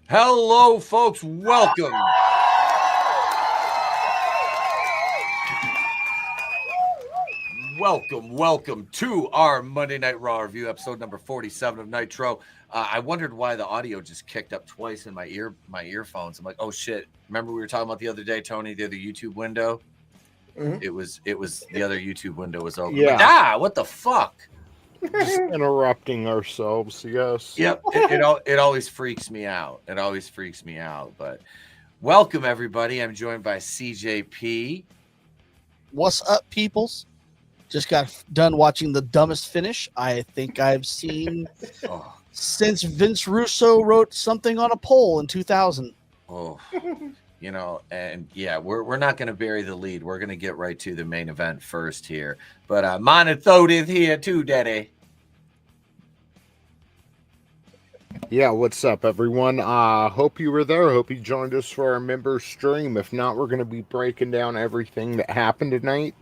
Hello, folks. Welcome. Welcome to our Monday Night Raw review, episode number 47 of Nitro. I wondered why the audio just kicked up twice in my earphones. I'm like, oh shit! Remember we were talking about the other day, Tony, the other YouTube window? Mm-hmm. It was the other YouTube window was open. Yeah. Like, what the fuck? Just interrupting ourselves, yes. Yep. It always freaks me out. It always freaks me out. But welcome everybody. I'm joined by CJP. What's up, peoples? Just got done watching the dumbest finish I think I've seen since Vince Russo wrote something on a pole in 2000. Oh, and yeah, we're not going to bury the lead. We're going to get right to the main event first here. But monoTony is here too, Daddy. Yeah, what's up, everyone? Hope you were there. Hope you joined us for our member stream. If not, we're going to be breaking down everything that happened tonight.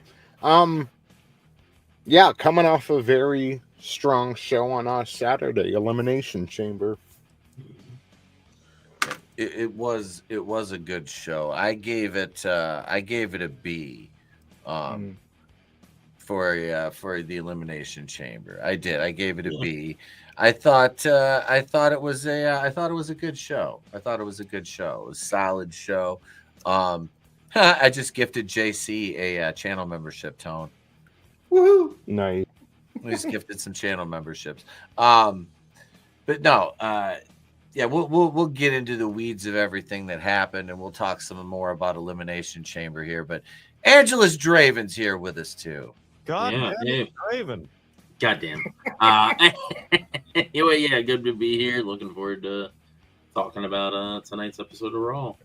Yeah, coming off a very strong show on Saturday, Elimination Chamber. It was a good show. I gave it a B, for the Elimination Chamber. I did. I gave it a B. I thought it was a good show. I thought it was a good show. It was a solid show. I just gifted JC a channel membership, Tone. Woohoo! Nice. We just gifted some channel memberships. But no, yeah, we'll get into the weeds of everything that happened, and we'll talk some more about Elimination Chamber here. But AngelousDraven's here with us too. Draven. Goddamn. Anyway, yeah, good to be here. Looking forward to talking about tonight's episode of Raw.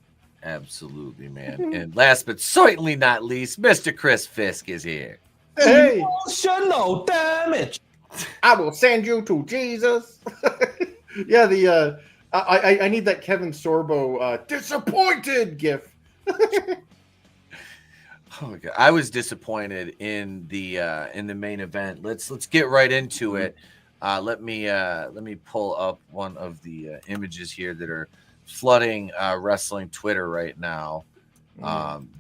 Absolutely, man. And last but certainly not least, Mr. Chris Fisk is here. Hey, Emotional damage. I will send you to Jesus. Yeah, I need that Kevin Sorbo disappointed gif. Oh my God. I was disappointed in the main event. Let's get right into it. Let me pull up one of the images here that are flooding wrestling Twitter right now.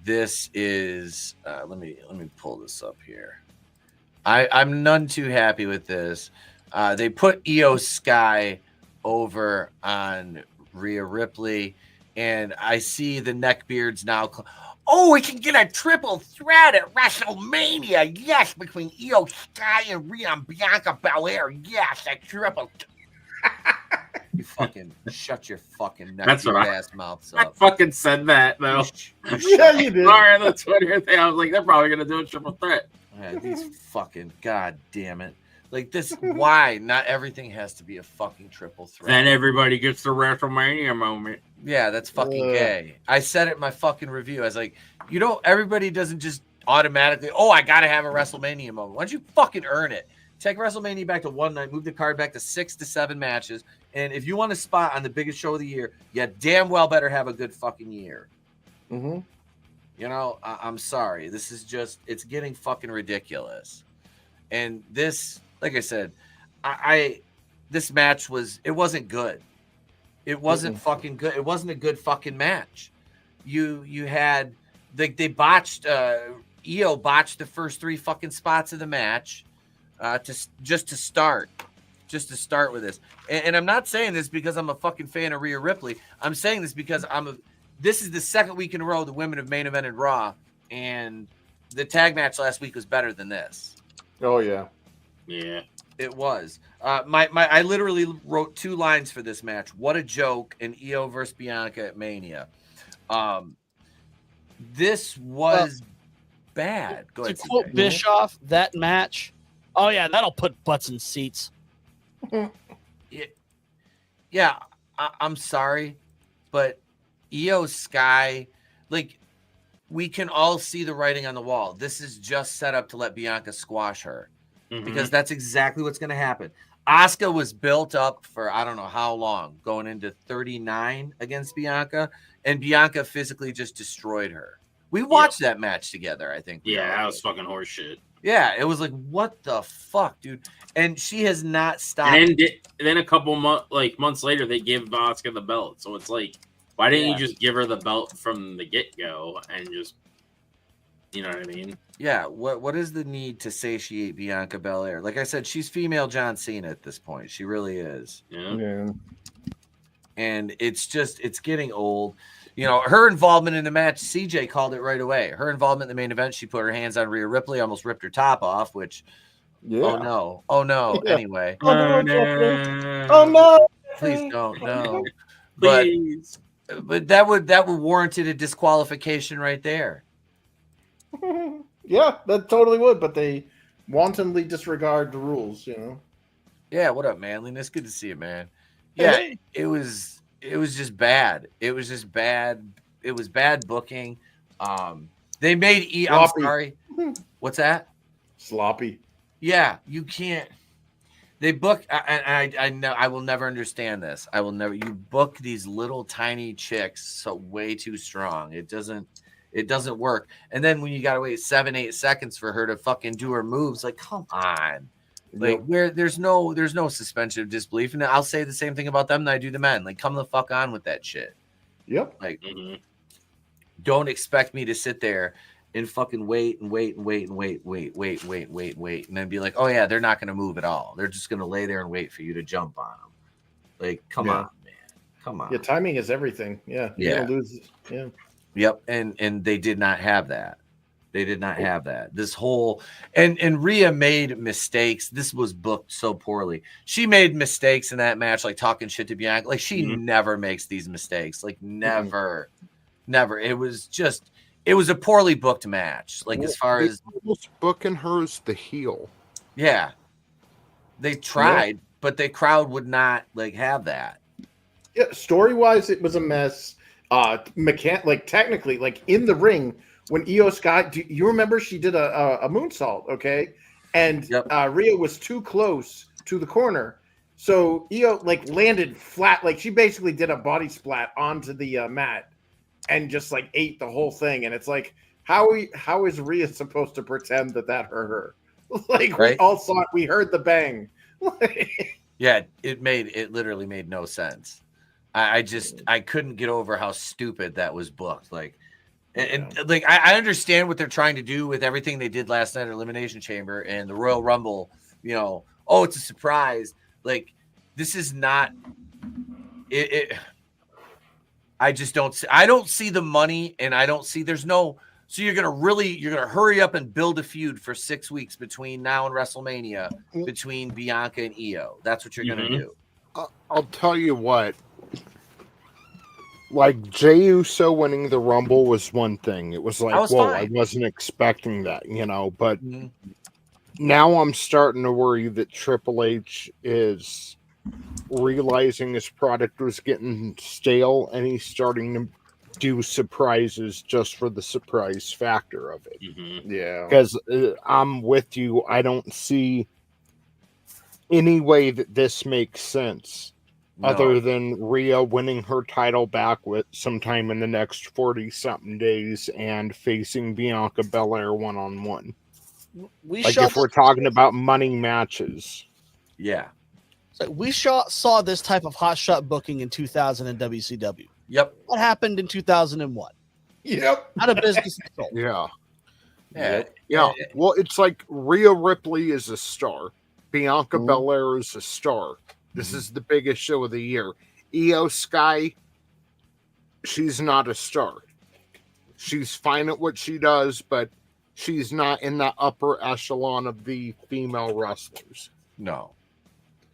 This is let me pull this up here. I'm none too happy with this. They put Io Sky over on Rhea Ripley, and I see the neckbeards now. Oh, we can get a triple threat at WrestleMania. Yes, between Io Sky and Rhea and Bianca Belair. Yes, a triple. You fucking shut your fucking ass mouths up. I fucking said that though. Yeah, you did. Sorry, on the Twitter thing, I was like, they're probably gonna do a triple threat. Yeah, these fucking god damn it. Like this, why not everything has to be a fucking triple threat? Then everybody gets the WrestleMania moment. Yeah, that's fucking gay. I said it in my fucking review. I was like, everybody doesn't just automatically, I gotta have a WrestleMania moment. Why don't you fucking earn it? Take WrestleMania back to one night, move the card back to 6 to 7 matches, and if you want a spot on the biggest show of the year, you damn well better have a good fucking year. Mm-hmm. I'm sorry. This is just, it's getting fucking ridiculous. And this, like I said, this match wasn't good. It wasn't fucking good. It wasn't a good fucking match. You had, they botched, Io botched the first 3 fucking spots of the match. To start with this, and I'm not saying this because I'm a fucking fan of Rhea Ripley. I'm saying this because this is the second week in a row the women have main evented Raw, and the tag match last week was better than this. Oh yeah, it was. I literally wrote 2 lines for this match. What a joke! And Io versus Bianca at Mania. This was bad. Go ahead. To quote Bischoff, that match. Oh yeah, that'll put butts in seats. Yeah, I'm sorry, but Io Sky, like, we can all see the writing on the wall. This is just set up to let Bianca squash her, because that's exactly what's going to happen. Asuka was built up for I don't know how long, going into 39 against Bianca, and Bianca physically just destroyed her. We watched that match together, I think. Yeah, that was fucking horseshit. Yeah, it was like, what the fuck, dude? And she has not stopped. And then a couple months later, they give Asuka the belt. So it's like, why didn't you just give her the belt from the get go and just, you know what I mean? Yeah. What is the need to satiate Bianca Belair? Like I said, she's female John Cena at this point. She really is. Yeah. And it's getting old. You know, her involvement in the match, CJ called it right away. Her involvement in the main event, she put her hands on Rhea Ripley, almost ripped her top off, which, oh no. Yeah. Anyway. Oh, no. Oh no! Please don't, no. Please. But that would warranted a disqualification right there. Yeah, that totally would, but they wantonly disregard the rules, you know. Yeah, what up, manliness? Good to see you, man. Yeah, it was just bad. It was just bad. It was bad booking. They made I'm sorry. What's that? Sloppy. Yeah, you can't. They book. I know. I will never understand this. I will never. You book these little tiny chicks so way too strong. It doesn't work. And then when you gotta wait 7-8 seconds for her to fucking do her moves, like, come on. Like, where there's no suspension of disbelief. And I'll say the same thing about them that I do the men. Like, come the fuck on with that shit. Yep. Like, don't expect me to sit there and fucking wait, and then be like, oh yeah, they're not gonna move at all. They're just gonna lay there and wait for you to jump on them. Like, come on, man. Come on. Yeah, timing is everything. Yeah. You're gonna lose. Yeah. Yep. And they did not have that. They did not have that. This whole and Rhea made mistakes. This was booked so poorly. She made mistakes in that match, like talking shit to Bianca. Like, she never makes these mistakes. Like, never. It was a poorly booked match. Like, as far as booking her as the heel. Yeah. They tried, but the crowd would not like have that. Yeah, story wise, it was a mess. Technically, like in the ring, when Io Sky, do you remember she did a moonsault, okay? And Rhea was too close to the corner. So Io like landed flat, like she basically did a body splat onto the mat and just like ate the whole thing. And it's like, how is Rhea supposed to pretend that hurt her? Like, right? We all saw it, we heard the bang. Yeah, it literally made no sense. I couldn't get over how stupid that was booked. Like, and like I understand what they're trying to do with everything they did last night at Elimination Chamber and the Royal Rumble. You know, oh, it's a surprise. Like, this is not it. I just don't see. I don't see the money, and I don't see. There's no. So you're gonna hurry up and build a feud for 6 weeks between now and WrestleMania between Bianca and Io. That's what you're gonna do. I'll tell you what. Like, Jey Uso winning the Rumble was one thing. It was like, I wasn't expecting that, you know. But now I'm starting to worry that Triple H is realizing his product was getting stale, and he's starting to do surprises just for the surprise factor of it. Yeah. Because I'm with you. I don't see any way that this makes sense. No. Other than Rhea winning her title back with sometime in the next 40-something days and facing Bianca Belair one-on-one. If we're talking about money matches. Yeah. So we saw this type of hot shot booking in 2000 in WCW. Yep. What happened in 2001? Yep. Out of business. Yeah. Yeah. Well, it's like Rhea Ripley is a star. Bianca Belair is a star. This is the biggest show of the year. Io Sky, she's not a star. She's fine at what she does, but she's not in the upper echelon of the female wrestlers. No.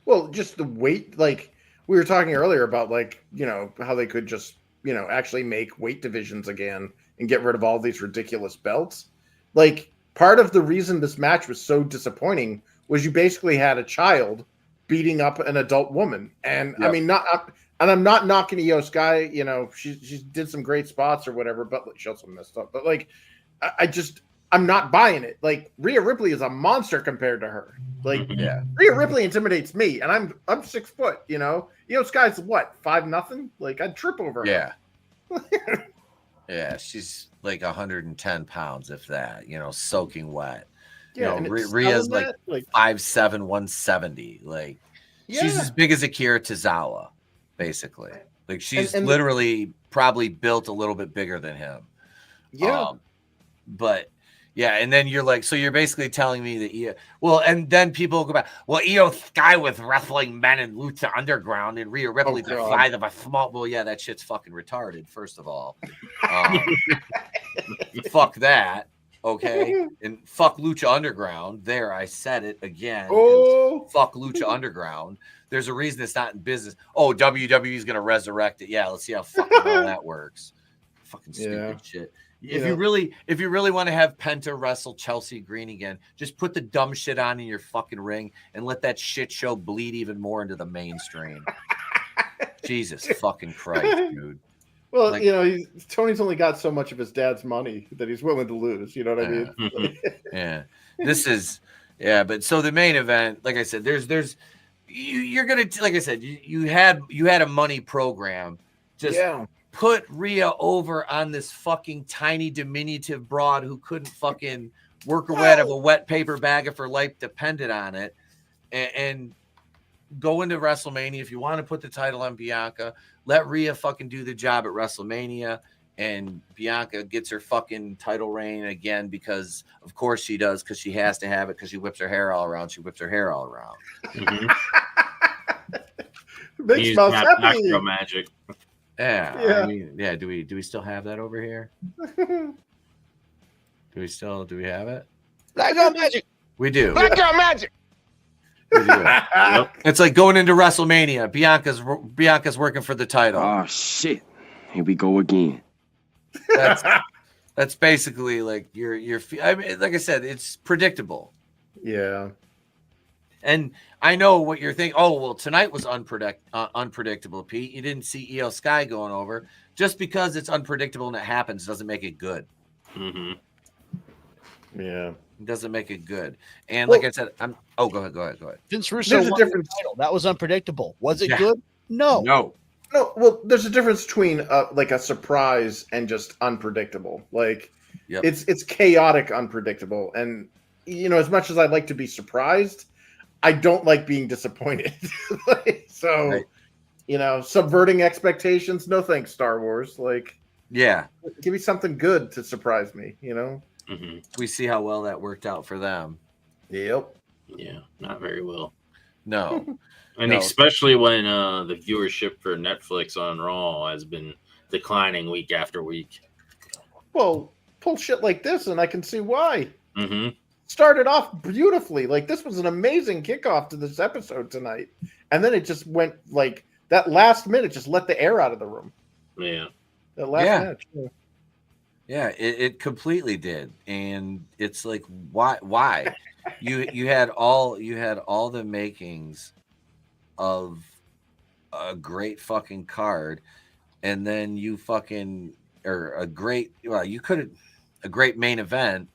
Well, just the weight, like we were talking earlier about, like, you know, how they could just, you know, actually make weight divisions again and get rid of all these ridiculous belts. Like, part of the reason this match was so disappointing was you basically had a child beating up an adult woman. And I mean, I'm not knocking Io Sky, you know, she did some great spots or whatever, but she also messed up. But like, I'm not buying it. Like, Rhea Ripley is a monster compared to her. Like, Rhea Ripley intimidates me, and I'm 6 foot, you know. Io Sky's what, 5-0? Like, I'd trip over her. Yeah. Yeah, she's like 110 pounds, if that, you know, soaking wet. Yeah, Rhea's like 5'7", 170. Like she's as big as Akira Tozawa, basically. Like she's literally probably built a little bit bigger than him. Yeah. But yeah, and then you're like, so you're basically telling me that and then people go back. Well, Io Sky was wrestling men in Lucha Underground, and Rhea Ripley the size of a small. Well, yeah, that shit's fucking retarded. First of all, fuck that. Okay, and fuck Lucha Underground. There, I said it again. Oh, fuck Lucha Underground. There's a reason it's not in business. Oh, WWE is gonna resurrect it. Yeah, let's see how fucking well that works. Fucking stupid shit. If you really want to have Penta wrestle Chelsea Green again, just put the dumb shit on in your fucking ring and let that shit show bleed even more into the mainstream. Jesus fucking Christ, dude. Well, Tony's only got so much of his dad's money that he's willing to lose. You know what I mean? Yeah. This is but so the main event, like I said, you're gonna, like I said, you had a money program. Just put Rhea over on this fucking tiny diminutive broad who couldn't fucking work her way out of a wet paper bag if her life depended on it, and go into WrestleMania. If you want to put the title on Bianca, let Rhea fucking do the job at WrestleMania, and Bianca gets her fucking title reign again, because of course she does, because she has to have it, because she whips her hair all around. Mm-hmm. Makes mouse happy. Magic. Yeah. I mean, do we still have that over here? Do we have it? Black Girl Magic. We do. Black Girl Magic. We do. Yep. It's like going into WrestleMania. Bianca's working for the title. Oh shit! Here we go again. That's basically like your. I mean, like I said, it's predictable. Yeah. And I know what you're thinking. Oh, well, tonight was unpredictable, Pete. You didn't see Io Sky going over. Just because it's unpredictable and it happens doesn't make it good. Mm-hmm. Yeah. It doesn't make it good. And like I said, go ahead. Vince Russo won the title. That was unpredictable. Was it good? No. Well, there's a difference between like a surprise and just unpredictable. Like it's chaotic unpredictable. And as much as I'd like to be surprised, I don't like being disappointed. Subverting expectations. No thanks, Star Wars. Give me something good to surprise me, Mm-hmm. We see how well that worked out for them. Yep. Yeah, not very well. No. And especially when the viewership for Netflix on Raw has been declining week after week. Well, pull shit like this and I can see why. Mm-hmm. Started off beautifully. Like, this was an amazing kickoff to this episode tonight. And then it just went that last minute just let the air out of the room. Yeah. That last minute. Yeah, it completely did. And it's like, why? You had all the makings of a great fucking card, and then you fucking a great main event.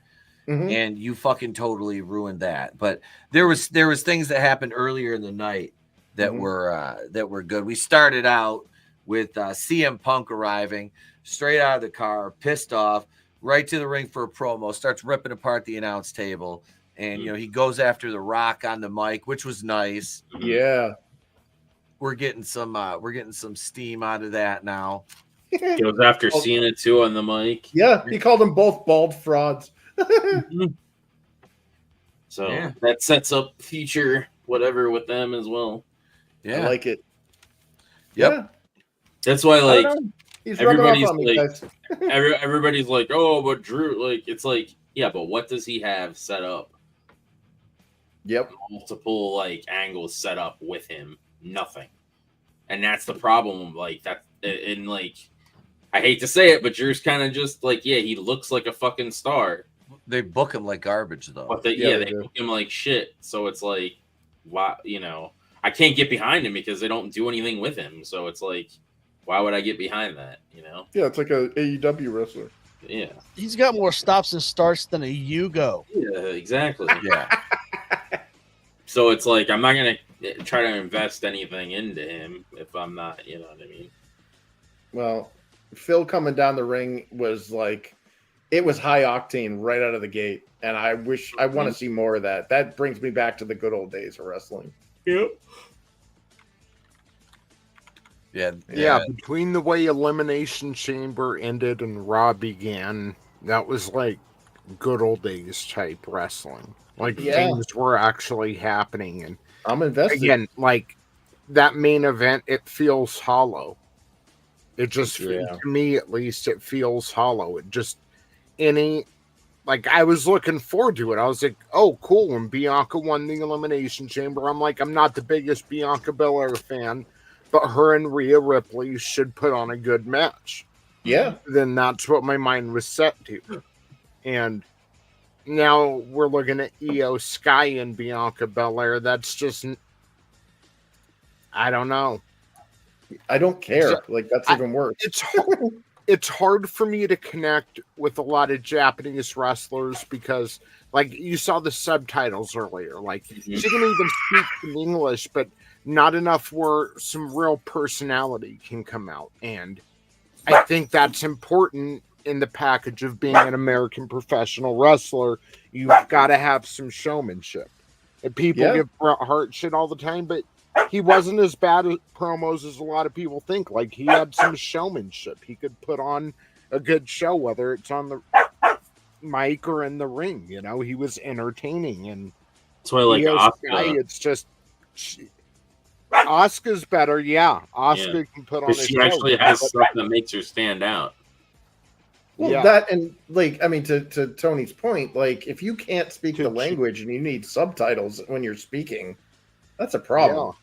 Mm-hmm. And you fucking totally ruined that. But there was things that happened earlier in the night that were good. We started out with CM Punk arriving straight out of the car, pissed off, right to the ring for a promo, starts ripping apart the announce table, and he goes after The Rock on the mic, which was nice. Yeah, we're getting some steam out of that now. Goes after Cena too on the mic. Yeah, he called them both bald frauds. So that sets up future whatever with them as well. Yeah, I like it. Yep. Yeah. That's why everybody's everybody's like, oh, but Drew, it's but what does he have set up? Yep. Multiple angles set up with him. Nothing. And that's the problem. I hate to say it, but Drew's kind of just he looks like a fucking star. They book him like garbage, though. But they book him like shit. So it's why, I can't get behind him because they don't do anything with him. So it's why would I get behind that? Yeah, it's like a AEW wrestler. Yeah, he's got more stops and starts than a Yugo. Yeah, exactly. Yeah. So it's I'm not gonna try to invest anything into him if I'm not, you know what I mean? Well, Phil coming down the ring was it was high octane right out of the gate, and I want to see more of that. That brings me back to the good old days of wrestling. Yep. Yeah, between the way Elimination Chamber ended and Raw began, that was like good old days type wrestling. Like things were actually happening, and I'm invested. Again, like that main event, it feels hollow. It just, to me at least, it feels hollow. It just like I was looking forward to it. I was like, oh, cool. When Bianca won the Elimination Chamber, I'm like, I'm not the biggest Bianca Belair fan, but her and Rhea Ripley should put on a good match. Yeah. Then that's what my mind was set to. And now we're looking at Io Sky and Bianca Belair. That's just, I don't know. I don't care. Like, that's even worse. It's hard for me to connect with a lot of Japanese wrestlers because, like, you saw the subtitles earlier. Like, she can even speak in English, but not enough where some real personality can come out. And I think that's important in the package of being an American professional wrestler. You've got to have some showmanship. And people give Bret Hart shit all the time, but he wasn't as bad at promos as a lot of people think. Like, he had some showmanship. He could put on a good show, whether it's on the mic or in the ring. You know, he was entertaining. And that's why, like, Asuka, it's just Asuka's better. Yeah, Asuka can put on a show. She actually has stuff that makes her stand out. Well, that, and like, I mean, to Tony's point, like, if you can't speak the language and you need subtitles when you're speaking, that's a problem. Yeah.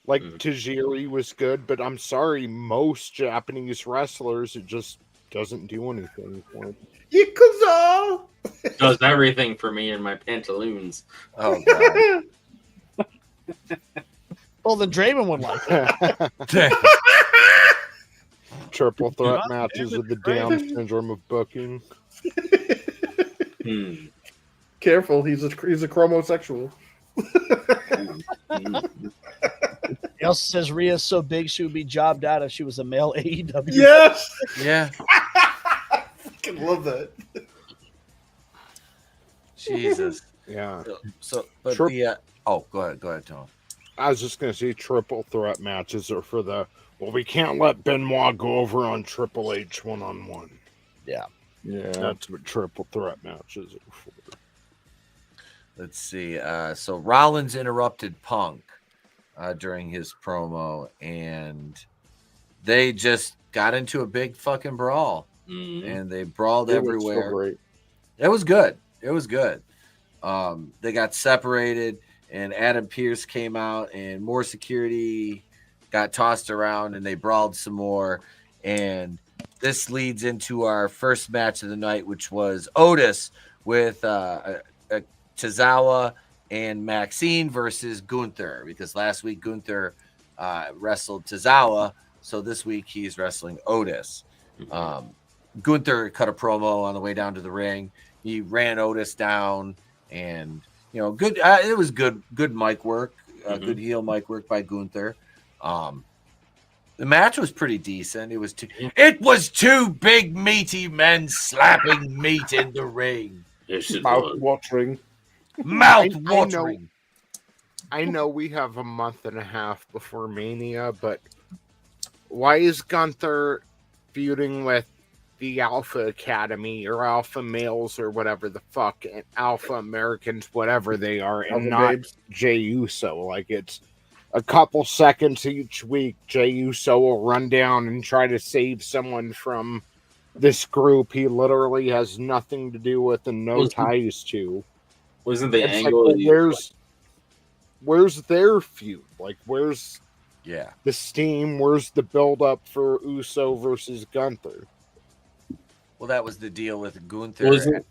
Like, Tajiri was good, but I'm sorry, most Japanese wrestlers, it just doesn't do anything for them. Yakuza! Does everything for me in my pantaloons. Oh, God. Well, then Draven would like it. Triple threat matches with the Down syndrome of booking. Careful, he's a chromosexual. He also says Rhea's so big she would be jobbed out if she was a male AEW. Yes. Yeah. I fucking love that. Jesus. Yeah. But go ahead, Tom. I was just gonna say triple threat matches are for the we can't let Benoit go over on Triple H 1-on-1. Yeah. That's what triple threat matches are for. Let's see. So Rollins interrupted Punk during his promo, and they just got into a big fucking brawl, and they brawled everywhere. It was good. It was good. They got separated, and Adam Pearce came out, and more security got tossed around, and they brawled some more. And this leads into our first match of the night, which was Otis with Tozawa and Maxine versus Gunther, because last week Gunther wrestled Tozawa, so this week he's wrestling Otis. Gunther cut a promo on the way down to the ring. He ran Otis down, and good. It was good mic work, good heel mic work by Gunther. The match was pretty decent. It was two big meaty men slapping meat in the ring. Mouth watering. Mouth watering. I know we have a month and a half before Mania, but why is Gunther feuding with the Alpha Academy or Alpha Males or whatever the fuck, Alpha Americans, whatever they are, and not Jey Uso? Like, it's a couple seconds each week, Jey Uso will run down and try to save someone from this group he literally has nothing to do with and no ties to. Wasn't the angle? Like, where's their feud? Like, where's the steam? Where's the build up for Uso versus Gunther? Well, that was the deal with Gunther.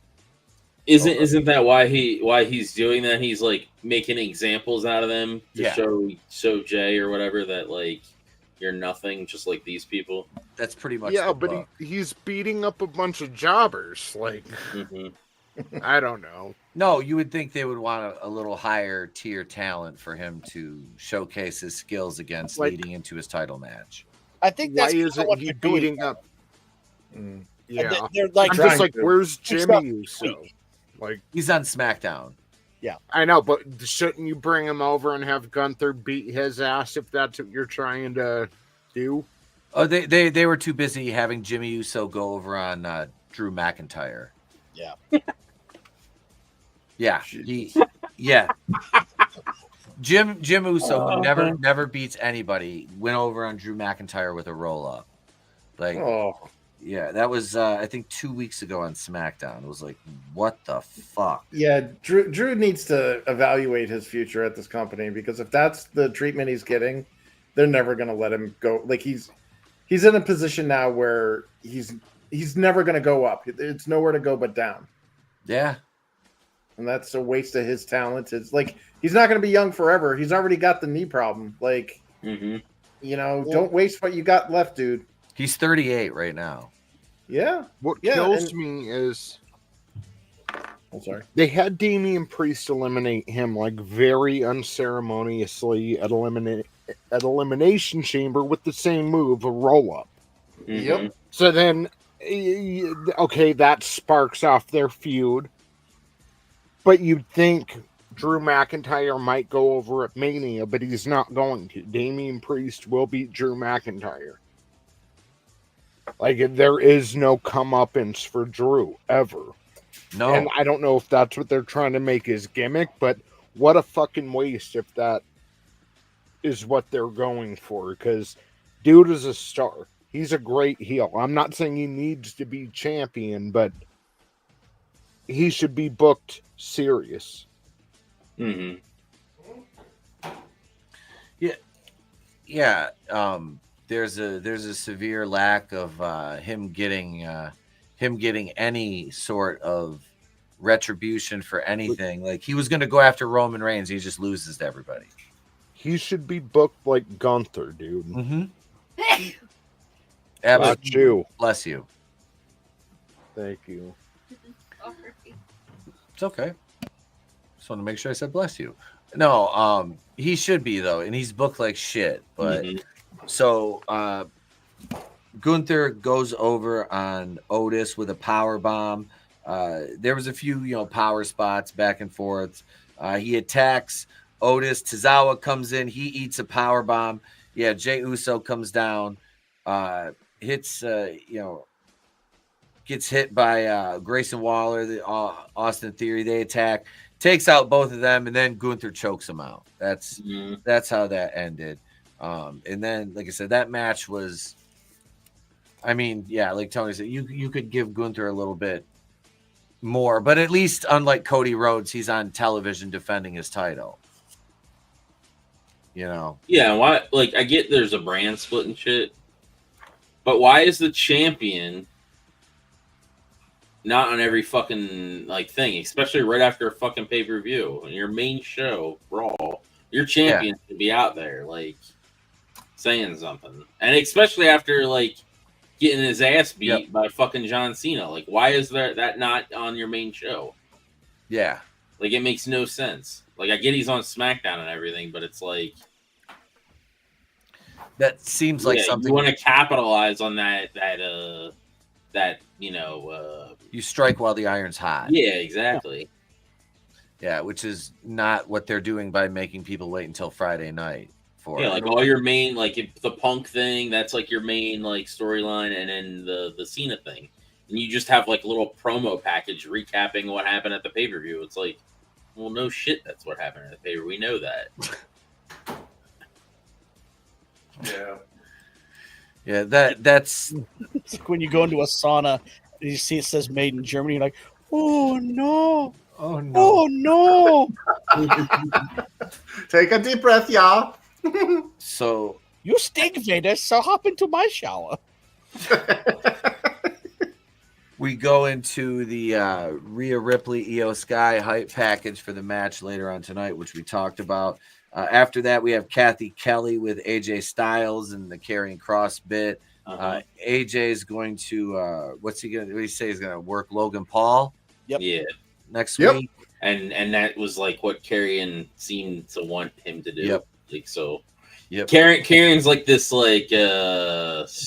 Isn't that why he's doing that? He's like making examples out of them to show Jay or whatever that, like, you're nothing, just like these people. That's pretty much but he's beating up a bunch of jobbers. Like, I don't know. No, you would think they would want a little higher tier talent for him to showcase his skills against, leading into his title match. I think that's why isn't he beating up? Yeah, they're like, I'm just like, to. where's Jimmy Uso? Like, He's on SmackDown. I know, but shouldn't you bring him over and have Gunther beat his ass if that's what you're trying to do? Oh, they were too busy having Jimmy Uso go over on Drew McIntyre. Yeah. Yeah. Jim Uso, who never beats anybody, went over on Drew McIntyre with a roll up. Like, yeah, that was I think 2 weeks ago on SmackDown. It was like, what the fuck? Yeah, Drew needs to evaluate his future at this company, because if that's the treatment he's getting, they're never going to let him go. Like, he's in a position now where he's never going to go up. It's nowhere to go but down. Yeah. And that's a waste of his talent. It's like, he's not going to be young forever. He's already got the knee problem. Like, don't waste what you got left, dude. He's 38 right now. Yeah. What kills me is, I'm sorry, they had Damian Priest eliminate him like very unceremoniously at Elimination Chamber with the same move, a roll up. Yep. So then, okay, that sparks off their feud. But you'd think Drew McIntyre might go over at Mania, but he's not going to. Damian Priest will beat Drew McIntyre. Like, there is no comeuppance for Drew, ever. No. And I don't know if that's what they're trying to make his gimmick, but what a fucking waste if that is what they're going for, because dude is a star. He's a great heel. I'm not saying he needs to be champion, but he should be booked serious. Yeah. There's a severe lack of him getting any sort of retribution for anything. Like, he was going to go after Roman Reigns, he just loses to everybody. He should be booked like Gunther, dude. Absolutely. Bless you. Thank you. It's okay. Just want to make sure I said bless you. No, he should be though, and he's booked like shit. But so Gunther goes over on Otis with a power bomb. There was a few, power spots back and forth. He attacks Otis. Tozawa comes in. He eats a power bomb. Yeah, Jey Uso comes down, hits, gets hit by Grayson Waller, the Austin Theory. They attack, takes out both of them, and then Gunther chokes him out. That's how that ended. And then, like I said, that match was, like Tony said, you could give Gunther a little bit more, but at least, unlike Cody Rhodes, he's on television defending his title. Yeah, why? Like, I get there's a brand split and shit, but why is the champion not on every fucking thing, especially right after a fucking pay-per-view on your main show, Raw? Your champion should be out there, saying something, and especially after getting his ass beat by fucking John Cena. Like, why is that not on your main show? Yeah, it makes no sense. I get he's on SmackDown and everything, but it's that seems like something you want to capitalize on that you strike while the iron's hot. Yeah, exactly. Yeah, which is not what they're doing by making people wait until Friday night for it. All your main the Punk thing, that's your main storyline, and then the Cena thing, and you just have a little promo package recapping what happened at the pay-per-view. It's well, no shit, that's what happened at the pay-per-view. We know that. Yeah, that's it's like when you go into a sauna and you see it says made in Germany, you're like, oh no. Oh no. Take a deep breath, y'all. So you stink, Vader, so hop into my shower. We go into the Rhea Ripley Io Sky hype package for the match later on tonight, which we talked about. After that, we have Kathy Kelly with AJ Styles and the Karrion Kross bit. AJ is going to what's he going to? What he say? He's going to work Logan Paul. Yep. Yeah. Next week. And that was what Karrion seemed to want him to do. Yep. So. Yep. Karrion's this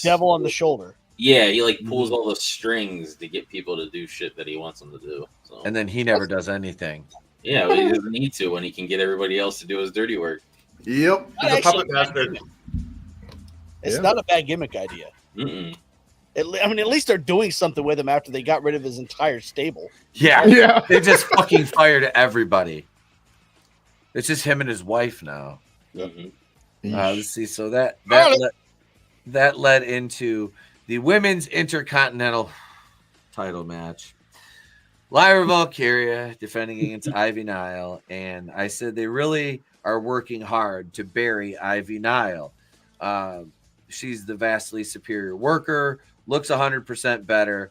devil on the shoulder. Yeah, he like pulls all the strings to get people to do shit that he wants them to do. So. And then he never does anything. Yeah, well, he doesn't need to when he can get everybody else to do his dirty work. Yep, he's a puppet master. It's not a bad gimmick idea. Mm-mm. I mean, at least they're doing something with him after they got rid of his entire stable. Yeah. They just fucking fired everybody. It's just him and his wife now. Mm-hmm. Let's see. So that led into the women's Intercontinental title match. Lyra Valkyria defending against Nile, and I said they really are working hard to bury Nile. She's the vastly superior worker. Looks 100% better.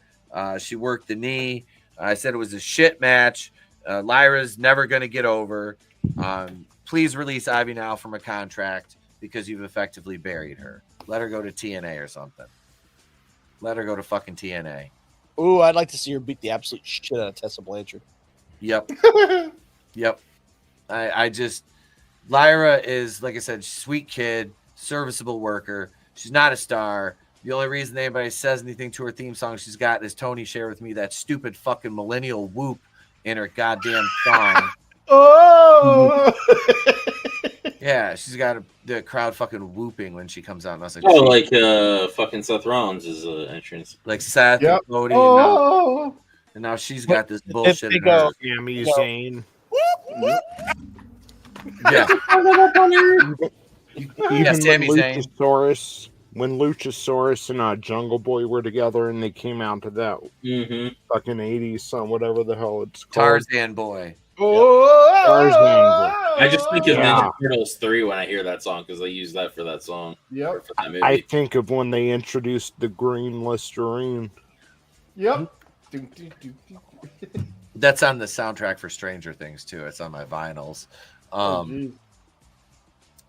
She worked the knee. I said it was a shit match. Lyra's never going to get over. Please release Nile from a contract because you've effectively buried her. Let her go to TNA or something. Let her go to fucking TNA. Ooh, I'd like to see her beat the absolute shit out of Tessa Blanchard. Yep. Yep. I just Lyra is, like I said, sweet kid, serviceable worker. She's not a star. The only reason anybody says anything to her theme song she's got is Tony shared with me that stupid fucking millennial whoop in her goddamn song. Oh, Yeah, she's got the crowd fucking whooping when she comes out. And I was like, Oh, like fucking Seth Rollins' entrance. like Seth Yep. and Cody, oh. and now she's got this bullshit in her. Sami Zayn. Yeah, Even Sami when Zayn. Luchasaurus and Jungle Boy were together and they came out to that Mm-hmm. fucking 80s song, whatever the hell it's called. Tarzan boy. Oh, Tarzan boy. I just think of Yeah. Ninja Turtles 3 when I hear that song because they use that for that song. Yep. For that movie. I think of when they introduced the green Listerine. Yep. That's on the soundtrack for Stranger Things too. It's on my vinyls.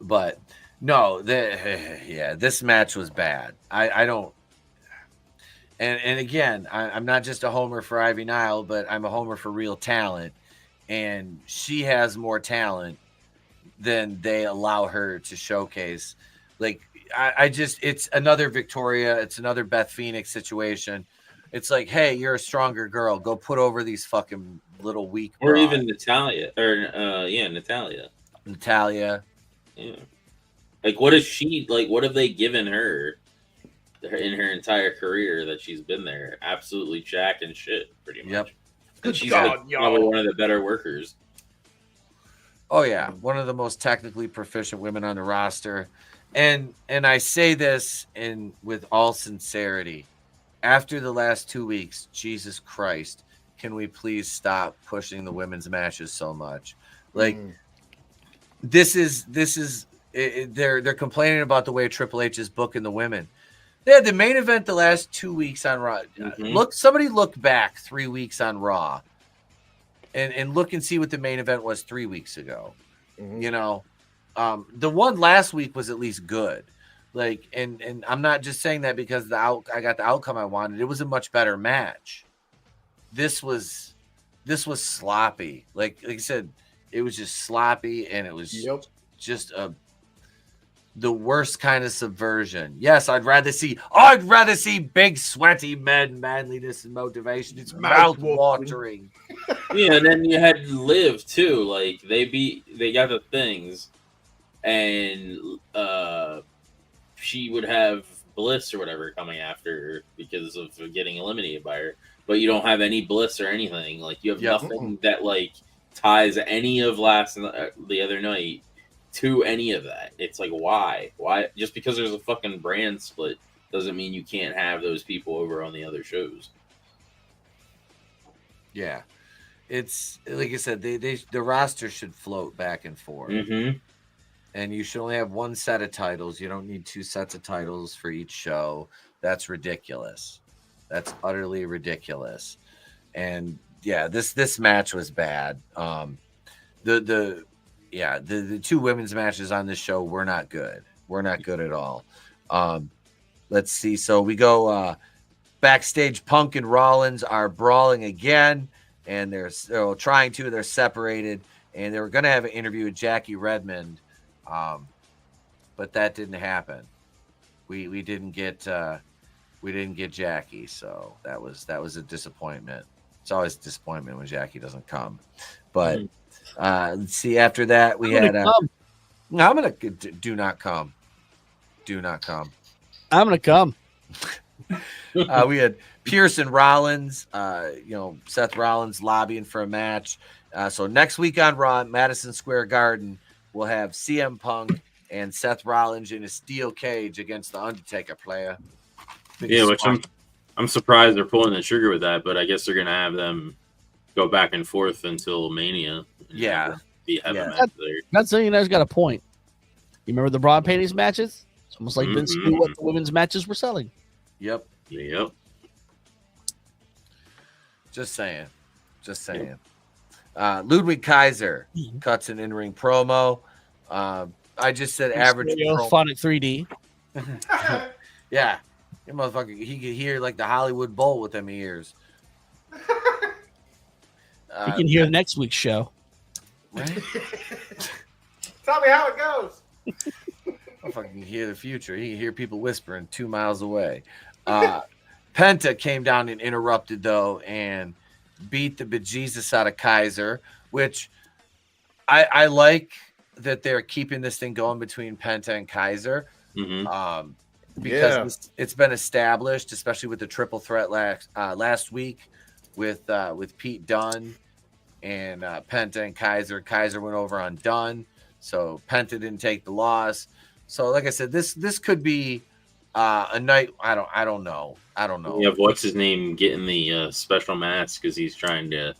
But no, this match was bad. I don't. And again, I'm not just a homer for Nile, but I'm a homer for real talent. And she has more talent than they allow her to showcase. Like, I just, it's another Victoria. It's another Beth Phoenix situation. It's like, hey, you're a stronger girl. Go put over these fucking little weak. Or broads. even Natalia. Natalia. Natalia. Yeah. Like, what is she, like, what have they given her in her entire career that she's been there? Absolutely jacked and shit, pretty much. Yep. And she's God, probably one of the better workers. Oh yeah, one of the most technically proficient women on the roster. And I say this with all sincerity. After the last 2 weeks, Jesus Christ, can we please stop pushing the women's matches so much? Like this is they're complaining about the way Triple H is booking the women. They had the main event the last 2 weeks on Raw. Somebody look back 3 weeks on Raw and look and see what the main event was 3 weeks ago. You know, the one last week was at least good. Like, and I'm not just saying that because I got the outcome I wanted. It was a much better match. This was sloppy. Like I said, it was just sloppy, and it was just the worst kind of subversion. Yes, I'd rather see big sweaty men, manliness and motivation. It's mouth watering. Yeah, and then you had Liv too. Like they got the things, and she would have Bliss or whatever coming after her because of getting eliminated by her. But you don't have any Bliss or anything. Like you have nothing that like ties any of the other night to any of that. It's like why just because there's a fucking brand split doesn't mean you can't have those people over on the other shows. Yeah, it's like I said, the roster should float back and forth, and you should only have one set of titles. You don't need two sets of titles for each show. That's ridiculous. That's utterly ridiculous. And yeah, this match was bad. The two women's matches on this show were not good. We're not good at all. Let's see. So we go backstage. Punk and Rollins are brawling again, and they're trying to. They're separated, and they were going to have an interview with Jackie Redmond, but that didn't happen. We didn't get we didn't get Jackie, so that was a disappointment. It's always a disappointment when Jackie doesn't come. But let's see. After that, we had. I'm gonna do not come. Do not come. I'm gonna come. We had Pierce and Rollins. Seth Rollins lobbying for a match. So next week on Raw, Madison Square Garden, we'll have CM Punk and Seth Rollins in a steel cage against the Undertaker player. Which I'm surprised they're pulling the trigger with that, but I guess they're gonna have them go back and forth until Mania. Yeah, That's saying you guys got a point. You remember the broad panties matches? It's almost like Vince knew what the women's matches were selling. Yep. Just saying. Ludwig Kaiser cuts an in-ring promo. I just said average Phonic 3D. Yeah. You motherfucker, he could hear like the Hollywood Bowl with them ears. You can hear next week's show. Right? Tell me how it goes. Motherfucker can hear the future. He can hear people whispering 2 miles away. Penta came down and interrupted, though, and beat the bejesus out of Kaiser, which I like that they're keeping this thing going between Penta and Kaiser. Because it's been established, especially with the triple threat last week with Pete Dunne and Penta and Kaiser. Kaiser went over on Dunne, so Penta didn't take the loss. So, like I said, this could be a night. I don't know. Yeah, what's his name getting the special mask because he's trying to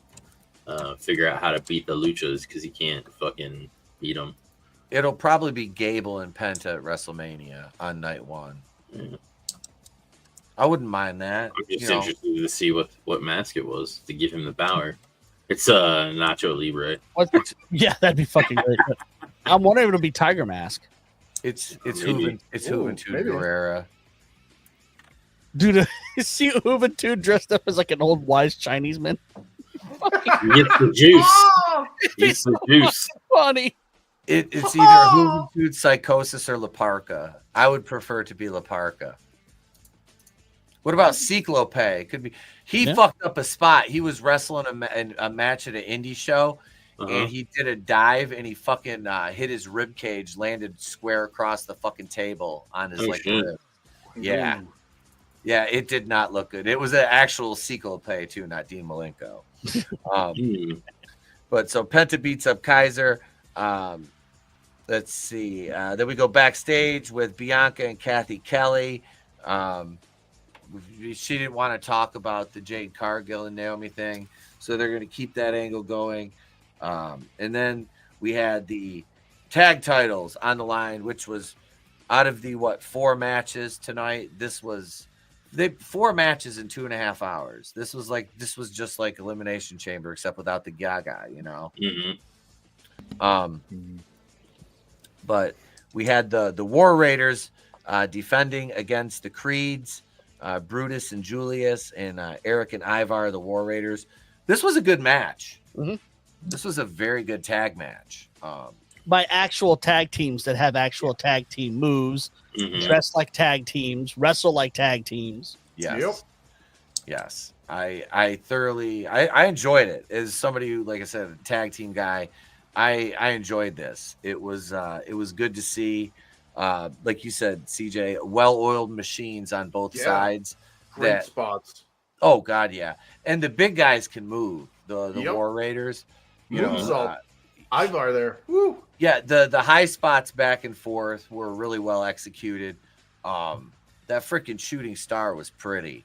figure out how to beat the Luchas because he can't fucking beat them. It'll probably be Gable and Penta at WrestleMania on night one. Yeah. I wouldn't mind that. I'm just interested to see what mask it was to give him the power. It's Nacho Libre. Yeah, that'd be fucking great. I'm wondering if it'll be Tiger Mask. It's Juventud Guerrera. Dude, see Juventud dressed up as like an old wise Chinese man. He gets the juice. He gets the juice. Funny. It's either Juventud, Psychosis, or La Parca. I would prefer to be La Parca. What about Ciclope? Could be. He fucked up a spot. He was wrestling a match at an indie show, and he did a dive, and he fucking hit his rib cage, landed square across the fucking table on his rib. Yeah. Yeah, it did not look good. It was an actual Ciclope, too, not Dean Malenko. But so Penta beats up Kaiser. Let's see. Then we go backstage with Bianca and Kathy Kelly. She didn't want to talk about the Jade Cargill and Naomi thing, so they're going to keep that angle going. And then we had the tag titles on the line, which was out of the 4 matches tonight. This was 4 matches in 2.5 hours. This was just like Elimination Chamber, except without the Gaga, you know. But we had the War Raiders defending against the Creeds, Brutus and Julius, and Erik and IVar, the War Raiders. This was a good match. This was a very good tag match. By actual tag teams that have actual tag team moves, dress like tag teams, wrestle like tag teams. Yes. Yes. I thoroughly enjoyed it. As somebody who, like I said, a tag team guy, I enjoyed this. It was good to see. Like you said, CJ, well-oiled machines on both sides. Great spots. Oh God, yeah. And the big guys can move. The War Raiders. IVar there. Woo. Yeah, the high spots back and forth were really well executed. That freaking shooting star was pretty.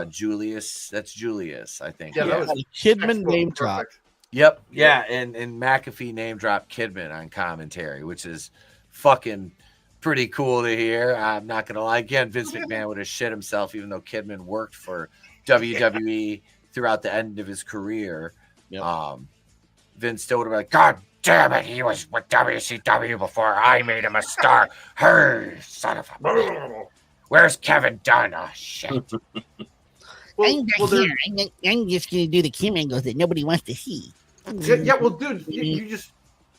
Julius. That's Julius, I think. Yeah, that was Kidman name drop. Yep. Yeah, and McAfee name dropped Kidman on commentary, which is fucking pretty cool to hear. I'm not gonna lie. Again, Vince McMahon would have shit himself, even though Kidman worked for WWE throughout the end of his career. Vince still would have been like, God damn it, he was with WCW before I made him a star. Hey, son of a... Where's Kevin Dunn? Oh, shit. I'm not here. I'm just going to do the camera angles that nobody wants to see. Yeah, well, dude, you just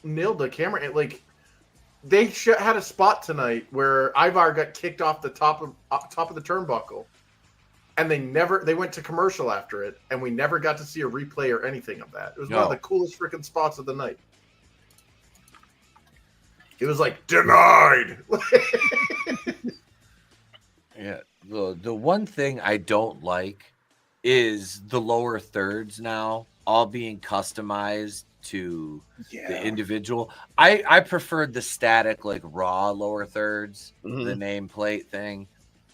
nailed the camera. Like, they had a spot tonight where IVar got kicked off the top of the turnbuckle, and they went to commercial after it, and we never got to see a replay or anything of that. It was one of the coolest freaking spots of the night. It was like denied. Yeah, the one thing I don't like is the lower thirds now all being customized to the individual. I preferred the static like Raw lower thirds, the nameplate thing.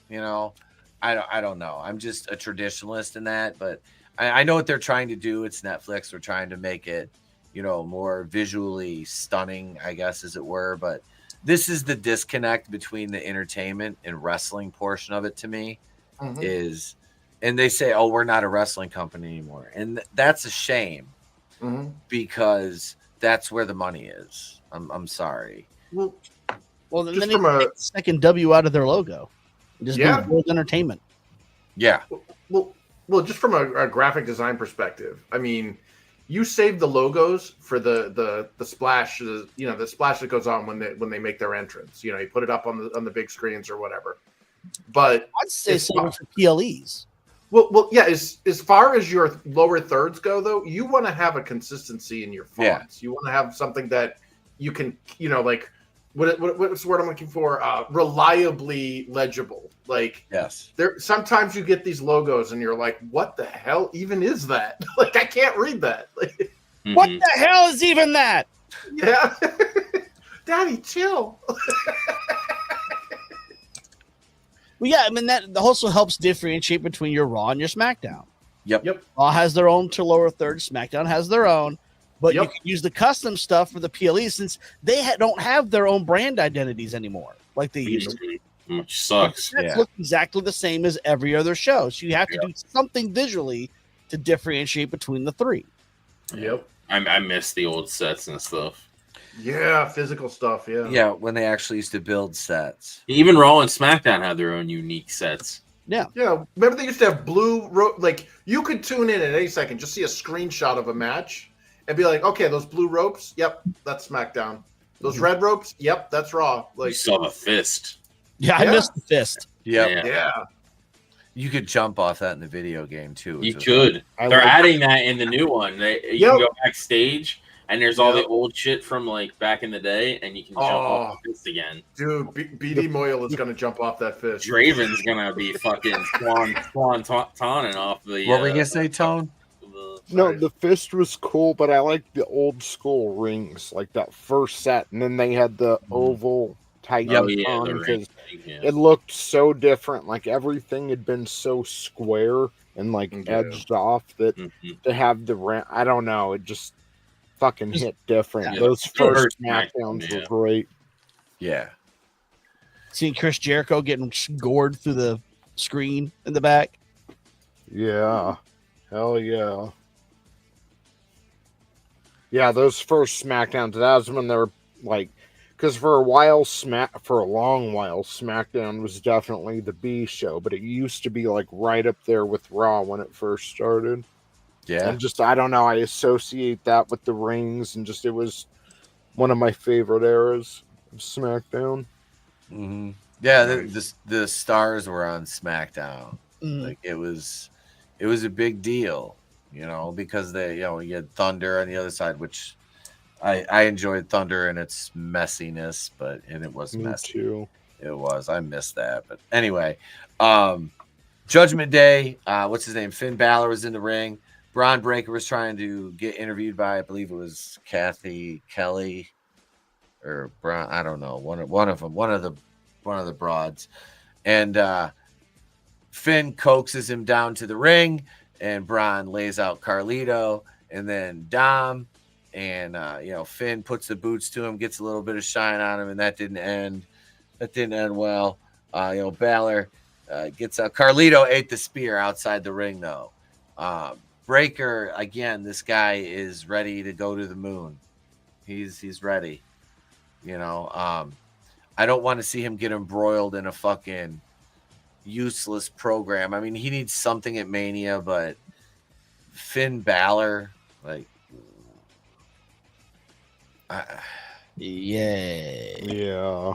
You know, I don't know. I'm just a traditionalist in that, but I know what they're trying to do. It's Netflix. They're trying to make it, you know, more visually stunning, I guess, as it were. But this is the disconnect between the entertainment and wrestling portion of it to me is, and they say, oh, we're not a wrestling company anymore. And that's a shame because that's where the money is. I'm sorry. Well, then they take the second W out of their logo. Just do World Entertainment. Yeah. Well, just from a graphic design perspective, I mean, you save the logos for the splash, you know, the splash that goes on when they make their entrance. You know, you put it up on the big screens or whatever. But I'd say same for PLEs. Well, yeah. As far as your lower thirds go, though, you want to have a consistency in your fonts. You want to have something that you can, you know, like what's the word I'm looking for? Reliably legible. Like, there sometimes you get these logos and you're like, what the hell even is that? Like, I can't read that. Like, what the hell is even that? Yeah. Daddy, chill. Well, yeah, I mean, that also helps differentiate between your Raw and your SmackDown. Yep. Raw has their own to lower third. SmackDown has their own. But you can use the custom stuff for the PLE since they don't have their own brand identities anymore like they used to. Which sucks. It looks exactly the same as every other show. So you have to do something visually to differentiate between the three. Yep. I miss the old sets and stuff. Yeah, physical stuff. Yeah. Yeah, when they actually used to build sets. Even Raw and SmackDown had their own unique sets. Yeah. Yeah. Remember they used to have blue like you could tune in at any second, just see a screenshot of a match and be like, okay, those blue ropes, yep, that's SmackDown. Those red ropes, yep, that's Raw. Like, you saw the fist. Yeah, I missed the fist. Yeah. You could jump off that in the video game too. You could. They're adding that in the new one. You can go backstage and there's all the old shit from like back in the day, and you can jump off the fist again. Dude, BD Moyle is gonna jump off that fist. Draven's gonna be fucking swan-toning off the. What were you gonna say, Tone? No, the fist was cool, but I like the old school rings, like that first set, and then they had the oval type on because it looked so different. Like everything had been so square and like edged off that to have the I don't know, it just fucking hit different. Yeah, those first SmackDowns were great. Yeah. Seeing Chris Jericho getting gored through the screen in the back. Yeah. Hell yeah. Yeah, those first SmackDowns, that was when they were like, because for a long while, SmackDown was definitely the B show, but it used to be like right up there with Raw when it first started. Yeah. And just, I don't know, I associate that with the rings, and just, it was one of my favorite eras of SmackDown. Mm-hmm. Yeah, the stars were on SmackDown. Like it was a big deal, you know, because you had Thunder on the other side, which I enjoyed Thunder and its messiness, and it was messy too. It was. I missed that, but anyway, Judgment Day. What's his name? Finn Balor was in the ring. Braun Breaker was trying to get interviewed by, I believe it was Kathy Kelly or Braun. I don't know. One of them. One of the broads, and Finn coaxes him down to the ring, and Braun lays out Carlito, and then Dom, and Finn puts the boots to him, gets a little bit of shine on him, and that didn't end well. Balor gets out. Carlito ate the spear outside the ring, though. Breaker, again, this guy is ready to go to the moon. He's ready. I don't want to see him get embroiled in a fucking useless program. I mean, he needs something at Mania, but Finn Balor, like, Yay. Yeah.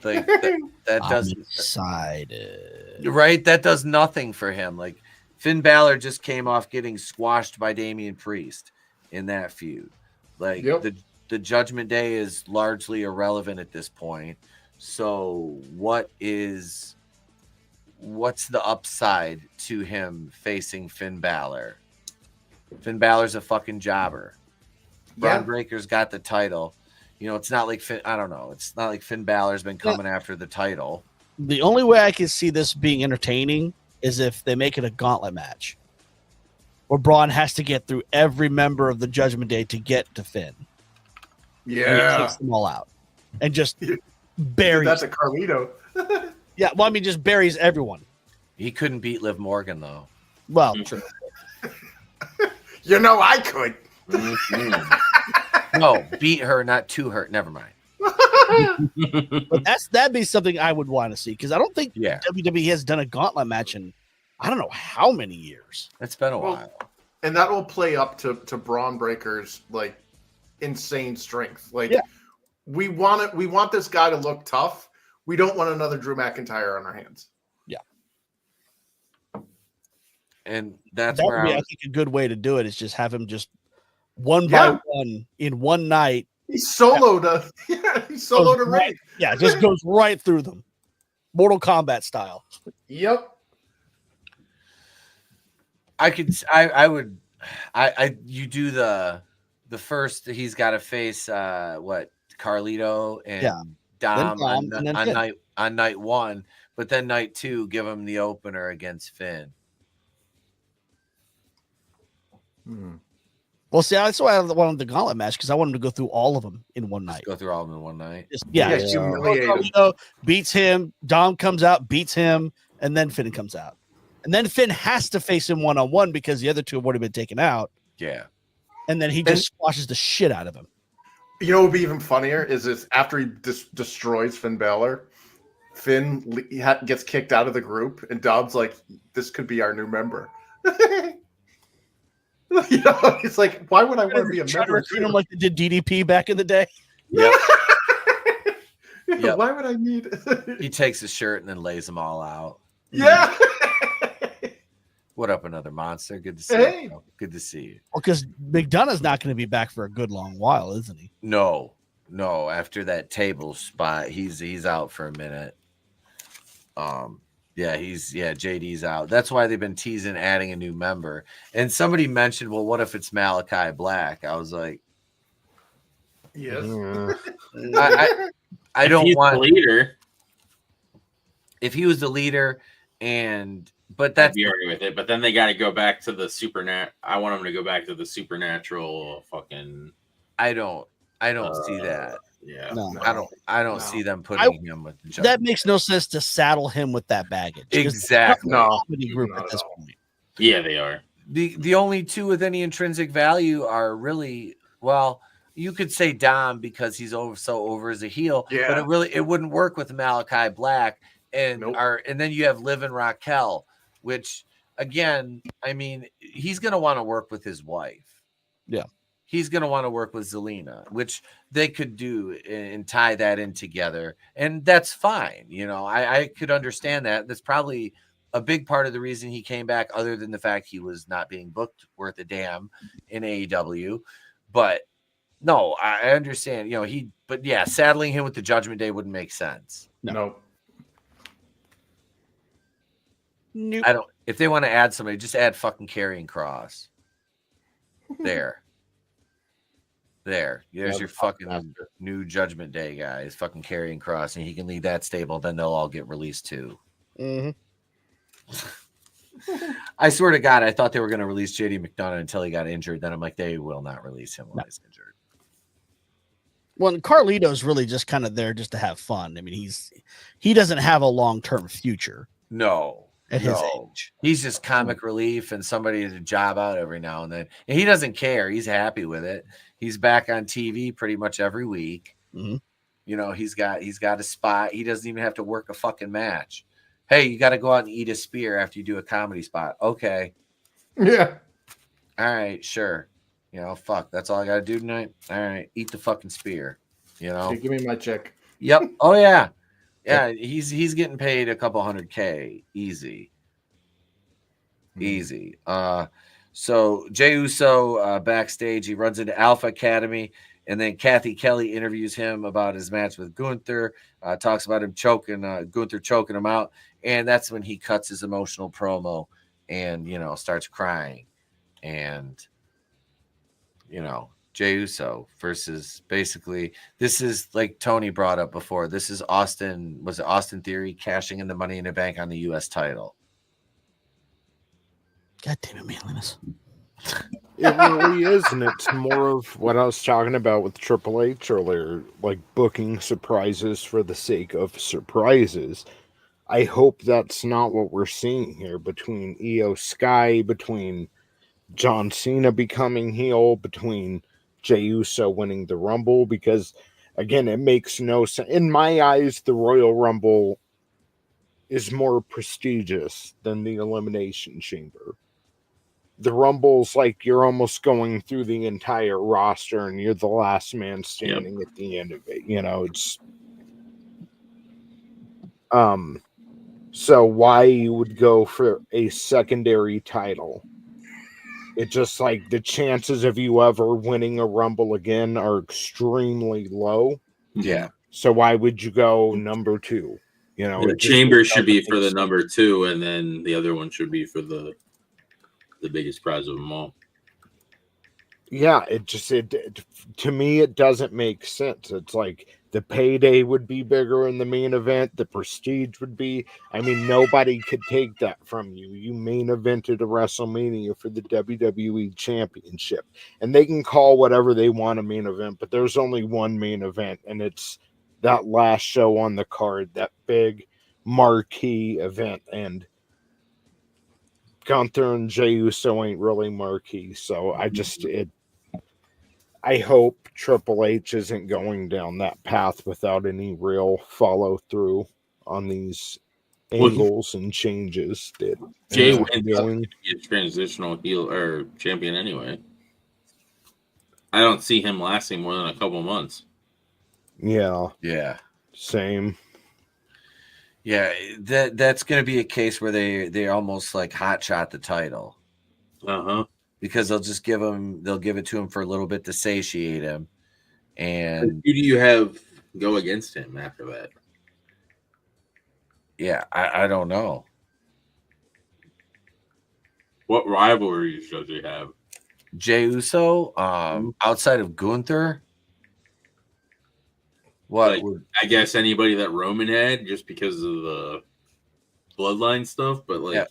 Like that I'm does excited. right. That does nothing for him. Like Finn Balor just came off getting squashed by Damian Priest in that feud. Like the Judgment Day is largely irrelevant at this point. So what's the upside to him facing Finn Balor? Finn Balor's a fucking jobber. Braun Breaker's got the title. You know, it's not like I don't know. It's not like Finn Balor's been coming after the title. The only way I can see this being entertaining is if they make it a gauntlet match, where Braun has to get through every member of the Judgment Day to get to Finn. Yeah, and he takes them all out and just buries. That's a Carlito. Yeah, well, I mean, just buries everyone. He couldn't beat Liv Morgan though. Well, true. You know, I could. No, beat her, not to her. Never mind. But that'd be something I would want to see, because I don't think Yeah. WWE has done a gauntlet match in I don't know how many years. It's been a while. And that will play up to Braun Breaker's like insane strength. Like we want this guy to look tough. We don't want another Drew McIntyre on our hands. Yeah. And that's that where would be, I think, a good way to do it is just have him just one by one in one night. He's soloed a ring. Yeah, just goes right through them. Mortal Kombat style. Yep. You do the first, he's got to face Carlito and Dom on night one, but then night two, give him the opener against Finn. Well, see, that's why I wanted the gauntlet match, because I wanted to go through all of them in one night. Go through all of them in one night. Carlito beats him, Dom comes out, beats him, and then Finn comes out. And then Finn has to face him one-on-one because the other two have already been taken out. Yeah. And then he just squashes the shit out of him. You know what would be even funnier is after he destroys Finn Balor, Finn gets kicked out of the group, and Dom's like, this could be our new member. You know, it's like, why would I want to be a member? Treat him like they did DDP back in the day. Yeah. Why would I need? He takes his shirt and then lays them all out. Yeah. What up, another monster? Good to see you. Bro. Good to see you. Well, because McDonough's not going to be back for a good long while, isn't he? No. After that table spot, he's out for a minute. JD's out. That's why they've been teasing adding a new member. And somebody mentioned, well, what if it's Malachi Black? I was like, yes. I don't want the leader. If he was the leader, but that's I'd be arguing with it. But then they got to go back to the I want them to go back to the supernatural fucking. I don't see that. Yeah, no. I don't see them putting him with the That makes no sense to saddle him with that baggage. Exactly. Group at this point. Yeah, they are. The only two with any intrinsic value are really, well, you could say Dom because he's so over as a heel, but it wouldn't work with Malachi Black and then you have Liv and Raquel, which again, I mean, he's gonna want to work with his wife. Yeah. He's going to want to work with Zelina, which they could do and tie that in together. And that's fine. You know, I could understand that. That's probably a big part of the reason he came back, other than the fact he was not being booked worth a damn in AEW. But no, I understand, you know, but saddling him with the Judgment Day wouldn't make sense. No. Nope. If they want to add somebody, just add fucking Karrion Kross. There's your fucking new Judgment Day guy. Is fucking Karrion Kross, and he can lead that stable. Then they'll all get released too. Mm-hmm. I swear to God, I thought they were going to release JD McDonough until he got injured. Then I'm like, they will not release him when he's injured. Well, Carlito's really just kind of there just to have fun. I mean, he doesn't have a long-term future. No. At his age. He's just comic relief and somebody to job out every now and then. And he doesn't care. He's happy with it. He's back on TV pretty much every week. Mm-hmm. You know, he's got a spot. He doesn't even have to work a fucking match. Hey, you got to go out and eat a spear after you do a comedy spot. Okay. Yeah. All right, sure. You know, fuck, that's all I got to do tonight. All right, eat the fucking spear. You know, Hey, give me my check. Yep. Oh yeah, yeah. He's getting paid a couple $100K, easy. So Jey Uso backstage, he runs into Alpha Academy, and then Kathy Kelly interviews him about his match with Gunther. Talks about him choking Gunther choking him out, and that's when he cuts his emotional promo and starts crying, and Jey Uso versus basically, this is like Tony brought up before. This is Austin Theory cashing in the Money in the Bank on the U.S. title. God damn it, manliness. It really is, and it's more of what I was talking about with Triple H earlier, like booking surprises for the sake of surprises. I hope that's not what we're seeing here between Io Sky, between John Cena becoming heel, between Jey Uso winning the Rumble, because, again, it makes no sense. In my eyes, the Royal Rumble is more prestigious than the Elimination Chamber. The Rumble's like you're almost going through the entire roster and you're the last man standing at the end of it. It's so why you would go for a secondary title? It's just like the chances of you ever winning a Rumble again are extremely low. Yeah. So why would you go number 2? The chamber should be for the number 2, and then the other one should be for the biggest prize of them all. Yeah, it to me it doesn't make sense. It's like the payday would be bigger in the main event, the prestige would be. I mean, nobody could take that from you. You main evented a WrestleMania for the WWE Championship, and they can call whatever they want a main event, but there's only one main event, and it's that last show on the card, that big marquee event, and Gunther and Jey Uso ain't really marquee, so I hope Triple H isn't going down that path without any real follow through on these angles and changes that Jey wins doing. A transitional heel or champion anyway. I don't see him lasting more than a couple months. Yeah. Same. Yeah, that's going to be a case where they almost like hot shot the title. Because they'll just give it to him for a little bit to satiate him. And who do you have go against him after that? Yeah, I don't know. What rivalries does he have? Jey Uso, outside of Gunther. I guess anybody that Roman had, just because of the bloodline stuff, but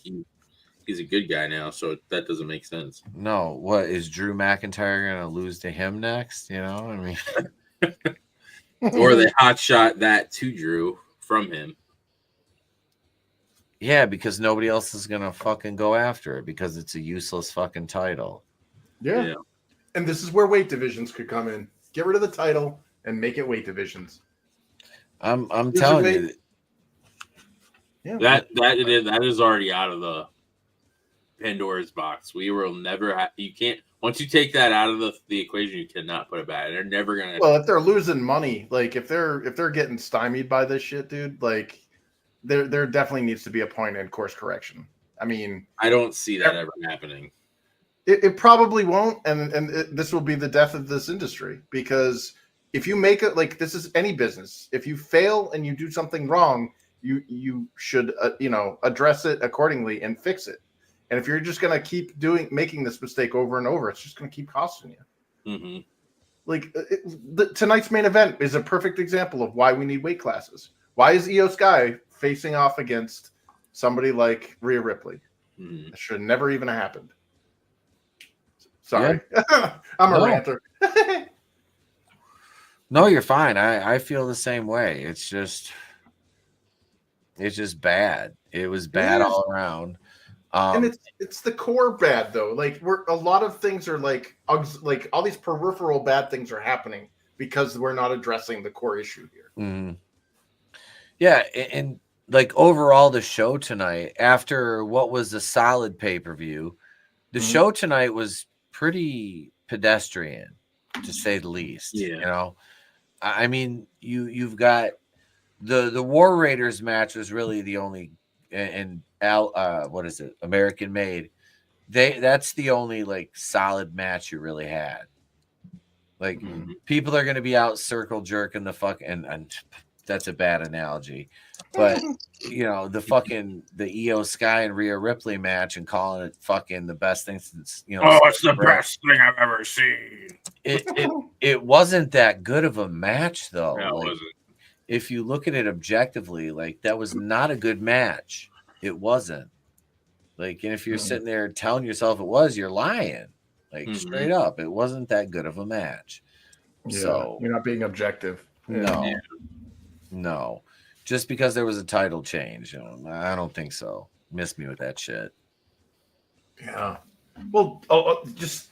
he's a good guy now, so that doesn't make sense. No, what is Drew McIntyre going to lose to him next? I mean, or they hot shot that to Drew from him. Yeah, because nobody else is going to fucking go after it because it's a useless fucking title. Yeah. And this is where weight divisions could come in. Get rid of the title and make it weight divisions. I'm telling you. Yeah. That is already out of the Pandora's box. We will never have. You can't. Once you take that out of the equation, you cannot put it back. They're never gonna. Well, if they're losing money, like if they're getting stymied by this shit, dude, like there definitely needs to be a point in course correction. I mean, I don't see that ever happening. It probably won't, and this will be the death of this industry, because if you make it, like, this is any business. If you fail and you do something wrong, you should address it accordingly and fix it. And if you're just gonna keep making this mistake over and over, it's just gonna keep costing you. Mm-hmm. Like tonight's main event is a perfect example of why we need weight classes. Why is Io Sky facing off against somebody like Rhea Ripley? Mm-hmm. That should never even have happened. Sorry, I'm a ranter. No, you're fine. I feel the same way. It's just bad. It was bad all around. And it's the core bad though. Like a lot of things are like all these peripheral bad things are happening because we're not addressing the core issue here. Mm-hmm. Yeah, and like overall the show tonight, after what was a solid pay-per-view, the show tonight was pretty pedestrian, to say the least. Yeah. You know, I mean, you've got the War Raiders match was really the only, and what is it, American Made. That's the only like solid match you really had. Like people are going to be out circle jerking the fuck, and that's a bad analogy, but you know, the Io Sky and Rhea Ripley match and calling it fucking the best thing since, you know, oh, it's the best thing I've ever seen. It wasn't that good of a match though. No, like, it wasn't. if you look at it objectively, like that was not a good match. It wasn't. Like, and if you're sitting there telling yourself it was, you're lying. Like straight up, it wasn't that good of a match. Yeah, so you're not being objective. No, just because there was a title change, you know, I don't think so. Miss me with that shit. Yeah. Well, just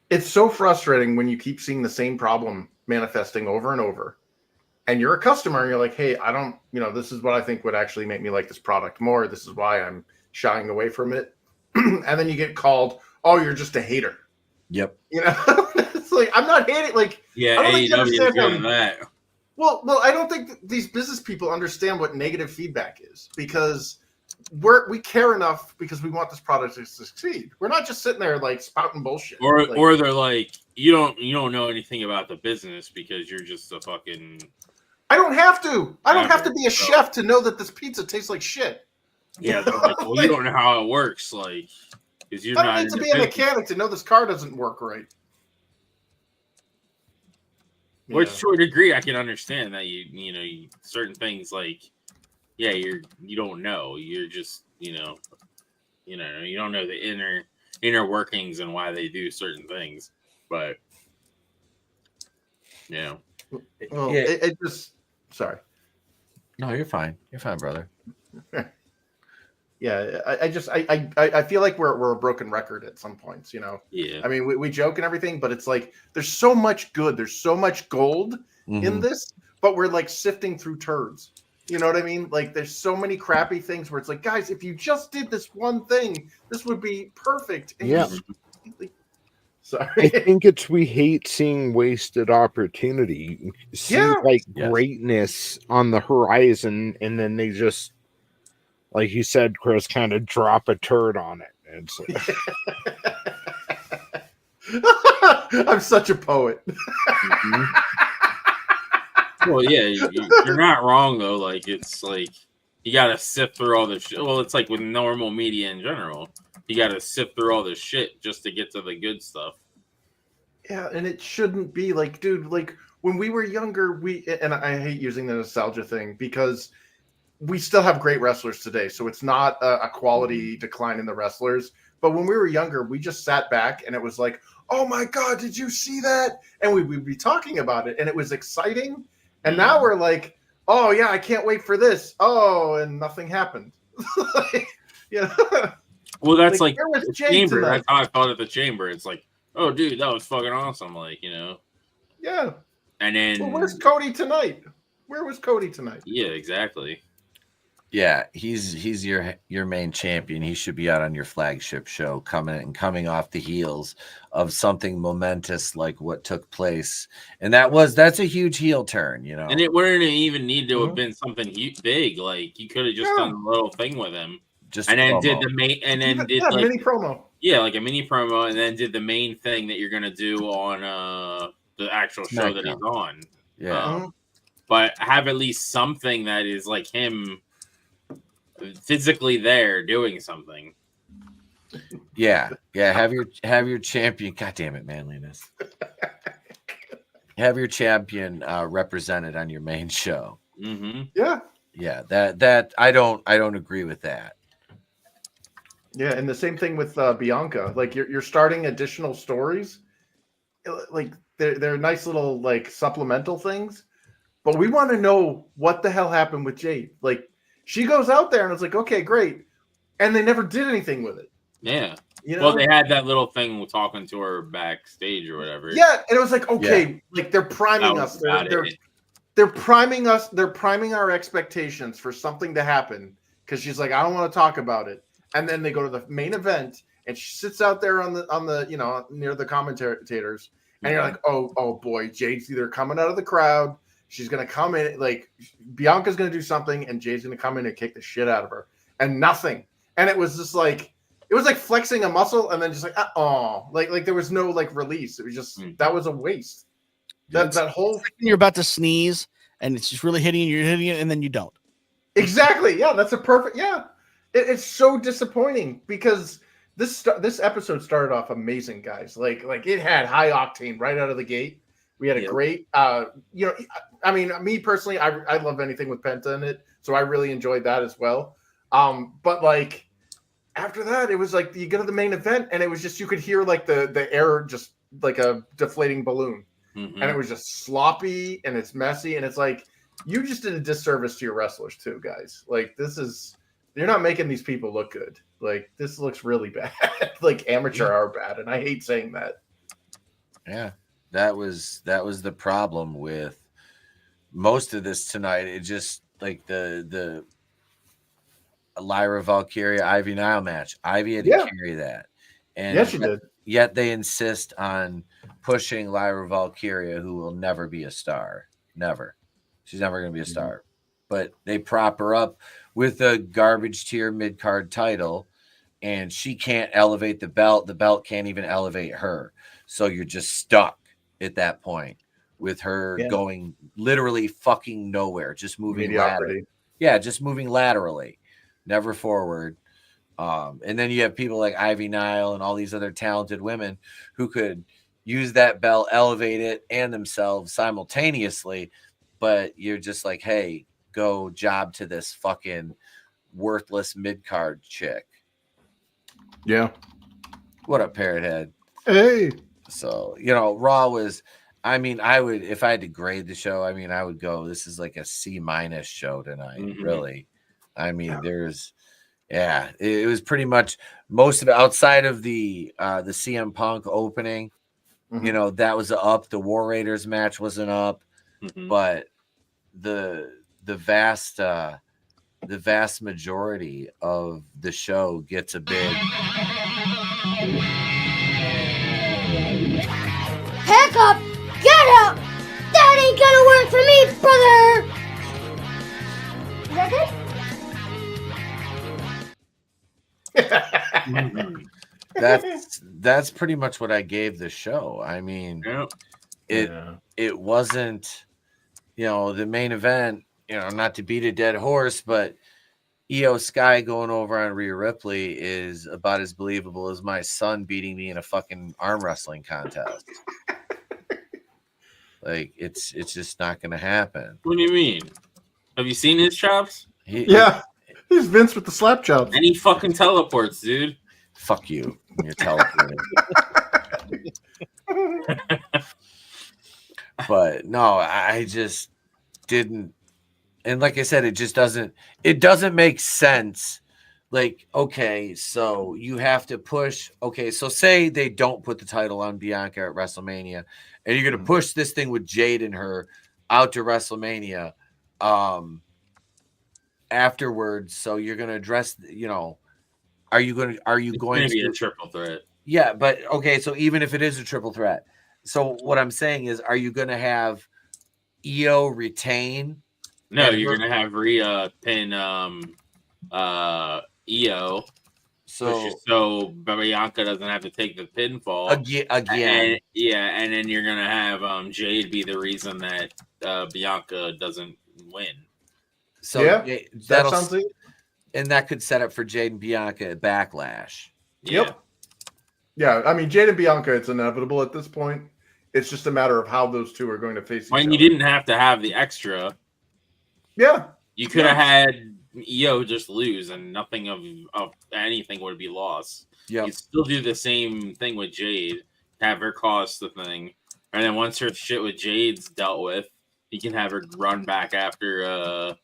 it's so frustrating when you keep seeing the same problem manifesting over and over, and you're a customer and you're like, hey, I don't, you know, this is what I think would actually make me like this product more. This is why I'm shying away from it. And then you get called, oh, you're just a hater. Yep. You know, it's like, I'm not hating. Like, yeah, AEW is good at that. Well, I don't think these business people understand what negative feedback is, because we care enough because we want this product to succeed. We're not just sitting there like spouting bullshit. Or they're like, you don't know anything about the business because you're just a fucking. I don't have to. I don't have to be a chef to know that this pizza tastes like shit. Yeah, they're like, well, you don't know how it works, like, because you're I not. don't need to be a mechanic to know this car doesn't work right. Which, to a degree, I can understand that you know certain things like, yeah, you don't know. You're just you don't know the inner workings and why they do certain things, but yeah. Well, it just sorry. No, you're fine. You're fine, brother. Yeah, I feel like we're a broken record at some points, you know. Yeah. I mean, we joke and everything, but it's like there's so much good, there's so much gold in this, but we're like sifting through turds. You know what I mean? Like there's so many crappy things where it's like, guys, if you just did this one thing, this would be perfect. And yeah. Sorry. I think we hate seeing wasted opportunity. See greatness on the horizon, and then they just, like you said, Chris, kind of drop a turd on it. It's I'm such a poet. Well, yeah, you're not wrong though. Like it's like you got to sift through all this shit. Well, it's like with normal media in general, you got to sift through all this shit just to get to the good stuff. Yeah, and it shouldn't be like, dude. Like when we were younger, and I hate using the nostalgia thing because we still have great wrestlers today, so it's not a quality decline in the wrestlers. But when we were younger, we just sat back and it was like, oh my God, did you see that? And we'd be talking about it and it was exciting. And now we're like, oh yeah, I can't wait for this. Oh, and nothing happened. Well, that's like where was the Jay chamber. tonight? That's how I thought at the chamber. It's like, oh dude, that was fucking awesome. Like, you know. Yeah. And then well, where's Cody tonight? Where was Cody tonight? Yeah, exactly. Yeah, he's your main champion. He should be out on your flagship show, coming off the heels of something momentous like what took place, and that's a huge heel turn, you know. And it wouldn't even need to have been something big. Like you could have just done a little thing with him, and then did the main, and then did like mini promo. Yeah, like a mini promo, and then did the main thing that you're gonna do on the actual show that he's on. Yeah, but have at least something that is like him. Physically there doing something. Yeah. Have your champion. God damn it, manliness. Have your champion represented on your main show. Yeah. That I don't agree with that. Yeah, and the same thing with Bianca. Like you're starting additional stories. Like they're nice little like supplemental things, but we want to know what the hell happened with Jade. Like. She goes out there and it's like, okay, great. And they never did anything with it. Yeah. You know? Well, they had that little thing talking to her backstage or whatever. Yeah. And it was like, okay, like they're priming us. They're priming us. They're priming our expectations for something to happen. Because she's like, I don't want to talk about it. And then they go to the main event and she sits out there on the you know, near the commentators, and you're like, oh boy, Jade's either coming out of the crowd, she's gonna come in, like Bianca's gonna do something, and Jade's gonna come in and kick the shit out of her, and nothing. And it was just like, it was like flexing a muscle, and then just like, like there was no like release. It was just that was a waste. That whole you're about to sneeze, and it's just really hitting you. You're hitting it, and then you don't. Exactly. Yeah, that's a perfect. Yeah, it's so disappointing because this episode started off amazing, guys. Like it had high octane right out of the gate. We had a great, you know, I mean, me personally, I love anything with Penta in it, so I really enjoyed that as well. But like after that, it was like you go to the main event, and it was just you could hear like the air just like a deflating balloon, and it was just sloppy and it's messy, and it's like you just did a disservice to your wrestlers too, guys. Like you're not making these people look good. Like this looks really bad. Like amateur are bad, and I hate saying that. Yeah, that was the problem with most of this tonight. It just like the Lyra Valkyria Ivy Nile match. Ivy had to carry that, and yes, she did. Yet they insist on pushing Lyra Valkyria, who will never be a star. Never, she's never going to be a star. But they prop her up with a garbage tier mid card title, and she can't elevate the belt. The belt can't even elevate her. So you're just stuck at that point with her going literally fucking nowhere, just moving laterally. Yeah, just moving laterally, never forward. And then you have people like Ivy Nile and all these other talented women who could use that belt, elevate it, and themselves simultaneously. But you're just like, hey, go job to this fucking worthless mid-card chick. Yeah. What up, Parrot Head? Hey. So, you know, Raw was, I mean, I would, if I had to grade the show, I mean, I would go, this is like a C- show tonight, really. I mean, there's, it was pretty much most of it outside of the CM Punk opening, you know, that was up. The War Raiders match wasn't up, but the vast majority of the show gets a big pack up, get up. That ain't gonna work for me, brother. That's pretty much what I gave the show. I mean, it wasn't, you know, the main event, you know, not to beat a dead horse, but Io Sky going over on Rhea Ripley is about as believable as my son beating me in a fucking arm wrestling contest. Like it's just not going to happen. What do you mean? Have you seen his chops? He's Vince with the slap chops. And he fucking teleports, dude. Fuck you. You're teleporting. But no, I just didn't. And like I said, it doesn't make sense. Like, okay, so you have to push. Okay, so say they don't put the title on Bianca at WrestleMania, and you're going to push this thing with Jade and her out to WrestleMania afterwards. So you're going to address, you know, are you going to be a triple threat? Yeah, but okay, so even if it is a triple threat, so what I'm saying is, are you going to have Io retain? No, you're going to have Rhea pin Io. So Bianca doesn't have to take the pinfall again. And then you're gonna have Jade be the reason that Bianca doesn't win. So that sounds like, and that could set up for Jade and Bianca at Backlash. Yep. Yeah, I mean Jade and Bianca, it's inevitable at this point. It's just a matter of how those two are going to face each other. You didn't have to have the extra. Yeah, you could have had Io just lose and nothing of anything would be lost. Yeah, you'd still do the same thing with Jade, have her cost the thing, and then once her shit with Jade's dealt with, you can have her run back after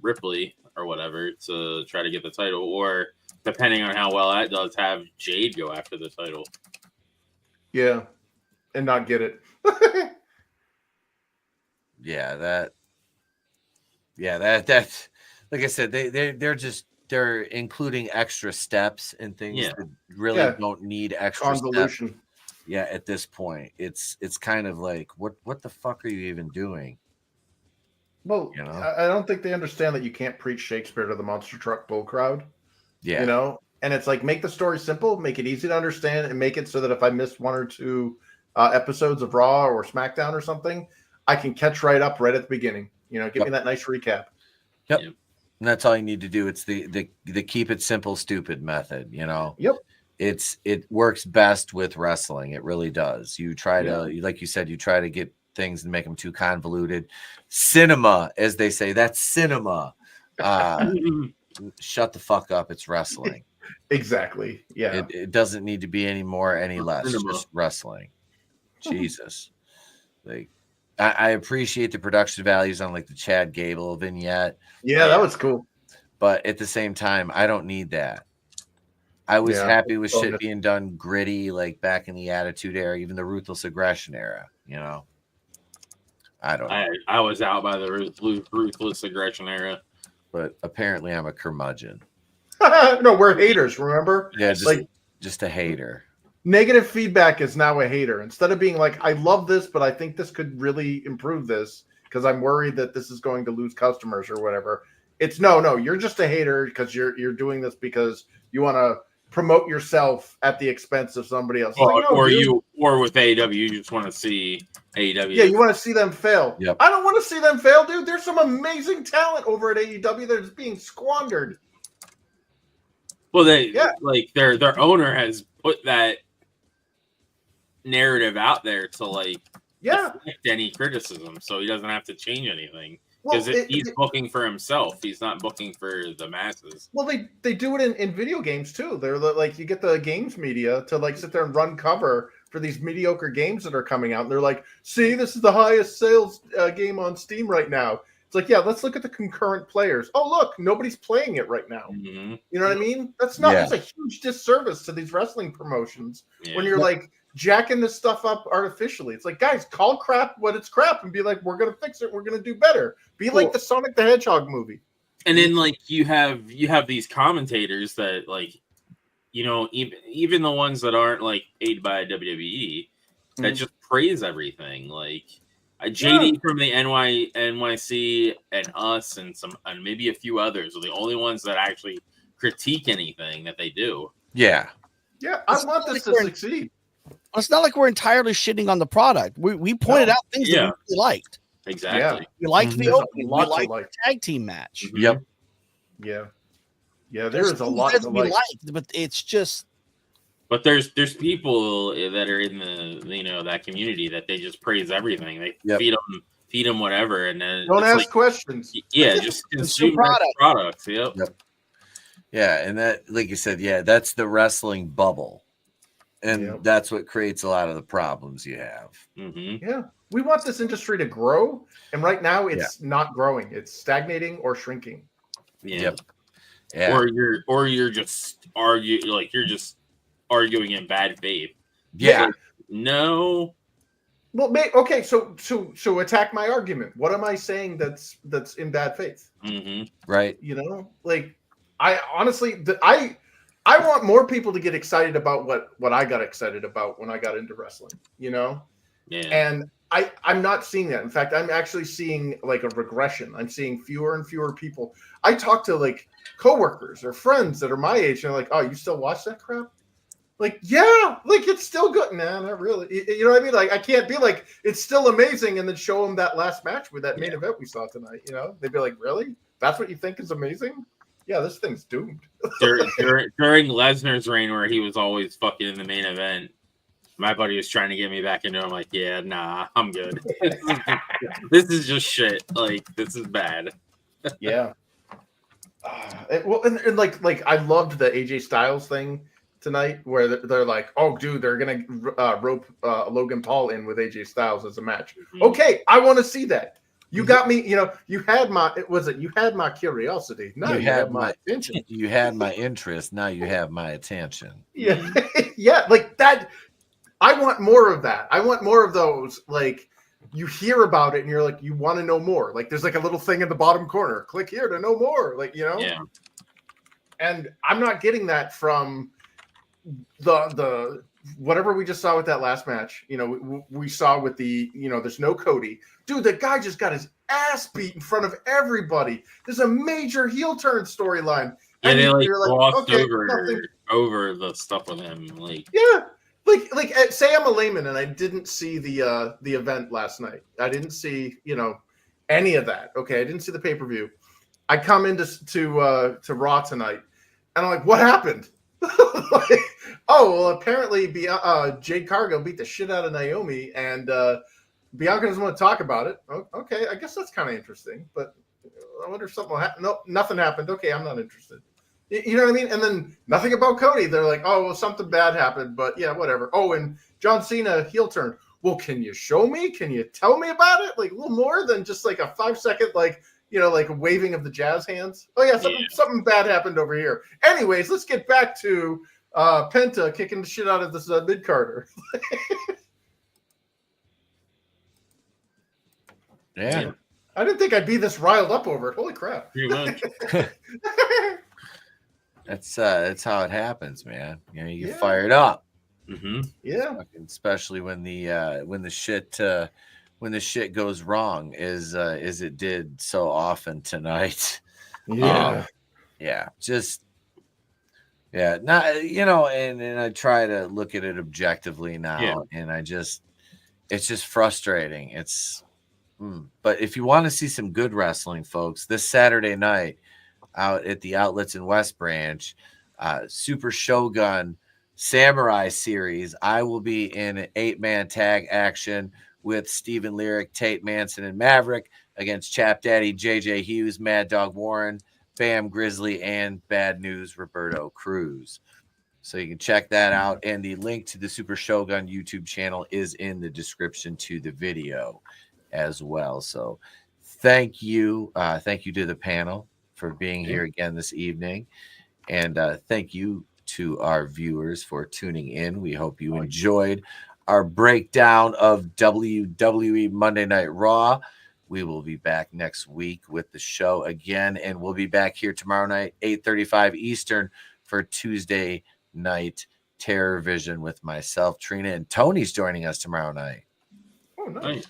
Ripley or whatever to try to get the title, or depending on how well that does, have Jade go after the title. Yeah, and not get it. That's like I said, they're just they're including extra steps and things that really don't need extra convolution. Steps. Yeah, at this point, it's kind of like what the fuck are you even doing? Well, you know? I don't think they understand that you can't preach Shakespeare to the monster truck bull crowd. Yeah, you know, and it's like make the story simple, make it easy to understand, and make it so that if I miss one or two episodes of Raw or SmackDown or something, I can catch right up right at the beginning. You know, give me that nice recap. Yep. And that's all you need to do. It's the keep it simple, stupid method. You know. Yep. It works best with wrestling. It really does. You try to, like you said, you try to get things and make them too convoluted. Cinema, as they say, that's cinema. Shut the fuck up. It's wrestling. Exactly. Yeah. It doesn't need to be any more, any less. Just wrestling. Jesus. Like, I appreciate the production values on like the Chad Gable vignette. Yeah, that was cool. But at the same time, I don't need that. I was happy with shit being done gritty, like back in the Attitude Era, even the Ruthless Aggression Era. You know, I don't know. I was out by the Ruthless Aggression Era, but apparently I'm a curmudgeon. No, we're haters. Remember? Yeah, just a hater. Negative feedback is now a hater. Instead of being like, I love this, but I think this could really improve this because I'm worried that this is going to lose customers or whatever. It's no, you're just a hater because you're doing this because you want to promote yourself at the expense of somebody else. Or, like, or with AEW, you just want to see AEW. Yeah, you want to see them fail. Yep. I don't want to see them fail, dude. There's some amazing talent over at AEW that's being squandered. Well, like their owner has put that narrative out there to like deflect any criticism, so he doesn't have to change anything. Because he's booking for himself. He's not booking for the masses. Well, they do it in video games too. They're like, you get the games media to like sit there and run cover for these mediocre games that are coming out. And they're like, see, this is the highest sales game on Steam right now. It's like, yeah, let's look at the concurrent players. Oh, look, nobody's playing it right now. Mm-hmm. You know what I mean? That's a huge disservice to these wrestling promotions when you're like jacking this stuff up artificially. It's like, guys, call crap when it's crap and be like, we're going to fix it. We're going to do better. Be like the Sonic the Hedgehog movie. And then like you have these commentators that like, you know, even the ones that aren't like paid by WWE that just praise everything. Like JD from the NYC and us and maybe a few others are the only ones that actually critique anything that they do. Yeah. Yeah. I want this to succeed. It's not like we're entirely shitting on the product. We pointed out things that we really liked. Exactly. Yeah. We liked the opening. We liked the tag team match. Yep. Yeah. Yeah, there's a lot to like. But it's just. But there's people that are in the that community that they just praise everything. They feed them whatever, and then don't ask questions. Yeah, just consume products. Yep. Yeah, and that, like you said, that's the wrestling bubble. And that's what creates a lot of the problems you have. Mm-hmm. Yeah. We want this industry to grow. And right now it's not growing. It's stagnating or shrinking. Yeah. Yep. Yeah. You're just arguing in bad faith. Yeah. No. Well, okay. So attack my argument. What am I saying that's in bad faith? Mm-hmm. Right. You know, like I honestly, I want more people to get excited about what I got excited about when I got into wrestling, you know? Yeah. And I'm not seeing that. In fact, I'm actually seeing like a regression. I'm seeing fewer and fewer people. I talk to like coworkers or friends that are my age and they're like, oh, you still watch that crap? Like, yeah, like it's still good. Nah, not really. You know what I mean? Like, I can't be like, it's still amazing and then show them that last match with that main event we saw tonight. You know, they'd be like, really? That's what you think is amazing? Yeah, this thing's doomed. during Lesnar's reign, where he was always fucking in the main event, my buddy was trying to get me back into it. I'm like, yeah, nah, I'm good. This is just shit. Like, this is bad. Yeah. Well, and like I loved the AJ Styles thing tonight, where they're like, oh, dude, they're gonna rope Logan Paul in with AJ Styles as a match. Mm-hmm. Okay, I want to see that. You got me, you know, you had my curiosity. Now you have my attention. You had my interest. Now you have my attention. Yeah. Yeah. Like that. I want more of that. I want more of those. Like you hear about it and you're like, you want to know more. Like there's like a little thing in the bottom corner. Click here to know more. Like, you know? Yeah. And I'm not getting that from the whatever we just saw with that last match. You know, we saw with the, you know, there's no Cody. Dude, the guy just got his ass beat in front of everybody. There's a major heel turn storyline. And they like glossed okay, over the stuff with him. Like, yeah. Like say I'm a layman and I didn't see the event last night. I didn't see, you know, any of that. Okay, I didn't see the pay-per-view. I come into to Raw tonight and I'm like, what happened? Like, oh, well, apparently Jade Cargill beat the shit out of Naomi and Bianca doesn't want to talk about it. Okay, I guess that's kind of interesting, but I wonder if something will happen. No, nothing happened. Okay, I'm not interested. You know what I mean? And then nothing about Cody. They're like, oh, well, something bad happened, but yeah, whatever. Oh, and John Cena heel turn. Well, can you show me? Can you tell me about it? Like a little more than just like a 5-second, like, you know, like a waving of the jazz hands. Oh yeah, something bad happened over here. Anyways, let's get back to Penta kicking the shit out of this mid-carder. Yeah. I didn't think I'd be this riled up over it. Holy crap. pretty much. That's how it happens, man. You know, you get fired up. Mm-hmm. Yeah. Especially when the shit goes wrong, as it did so often tonight. Yeah. Not, you know, and I try to look at it objectively now, and it's just frustrating. But if you want to see some good wrestling, folks, this Saturday night out at the Outlets in West Branch, Super Shogun Samurai Series, I will be in an 8-man tag action with Steven Lyric, Tate Manson, and Maverick against Chap Daddy, JJ Hughes, Mad Dog Warren, Bam Grizzly, and Bad News Roberto Cruz. So you can check that out. And the link to the Super Shogun YouTube channel is in the description to the video as well. So thank you. Thank you to the panel for being here again this evening. And thank you to our viewers for tuning in. We hope you enjoyed our breakdown of WWE Monday Night Raw. We will be back next week with the show again, and we'll be back here tomorrow night, 8:35 Eastern, for Tuesday night Terror Vision with myself, Trina, and Tony's joining us tomorrow night. Oh, nice.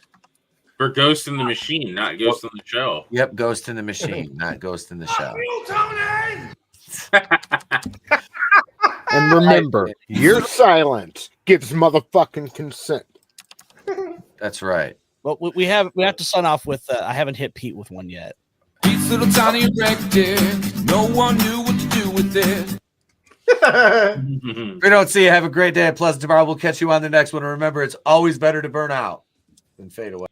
For Ghost in the Machine, not Ghost in the Show. Yep, Ghost in the Machine, not Ghost in the Show. And remember, your silence gives motherfucking consent. That's right. Well, we have to sign off with I haven't hit Pete with one yet. Pete's little tiny erected. No one knew what to do with it. If we don't see you, have a great day at Pleasant tomorrow. We'll catch you on the next one. And remember, it's always better to burn out than fade away.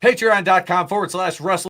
Patreon.com/wrestling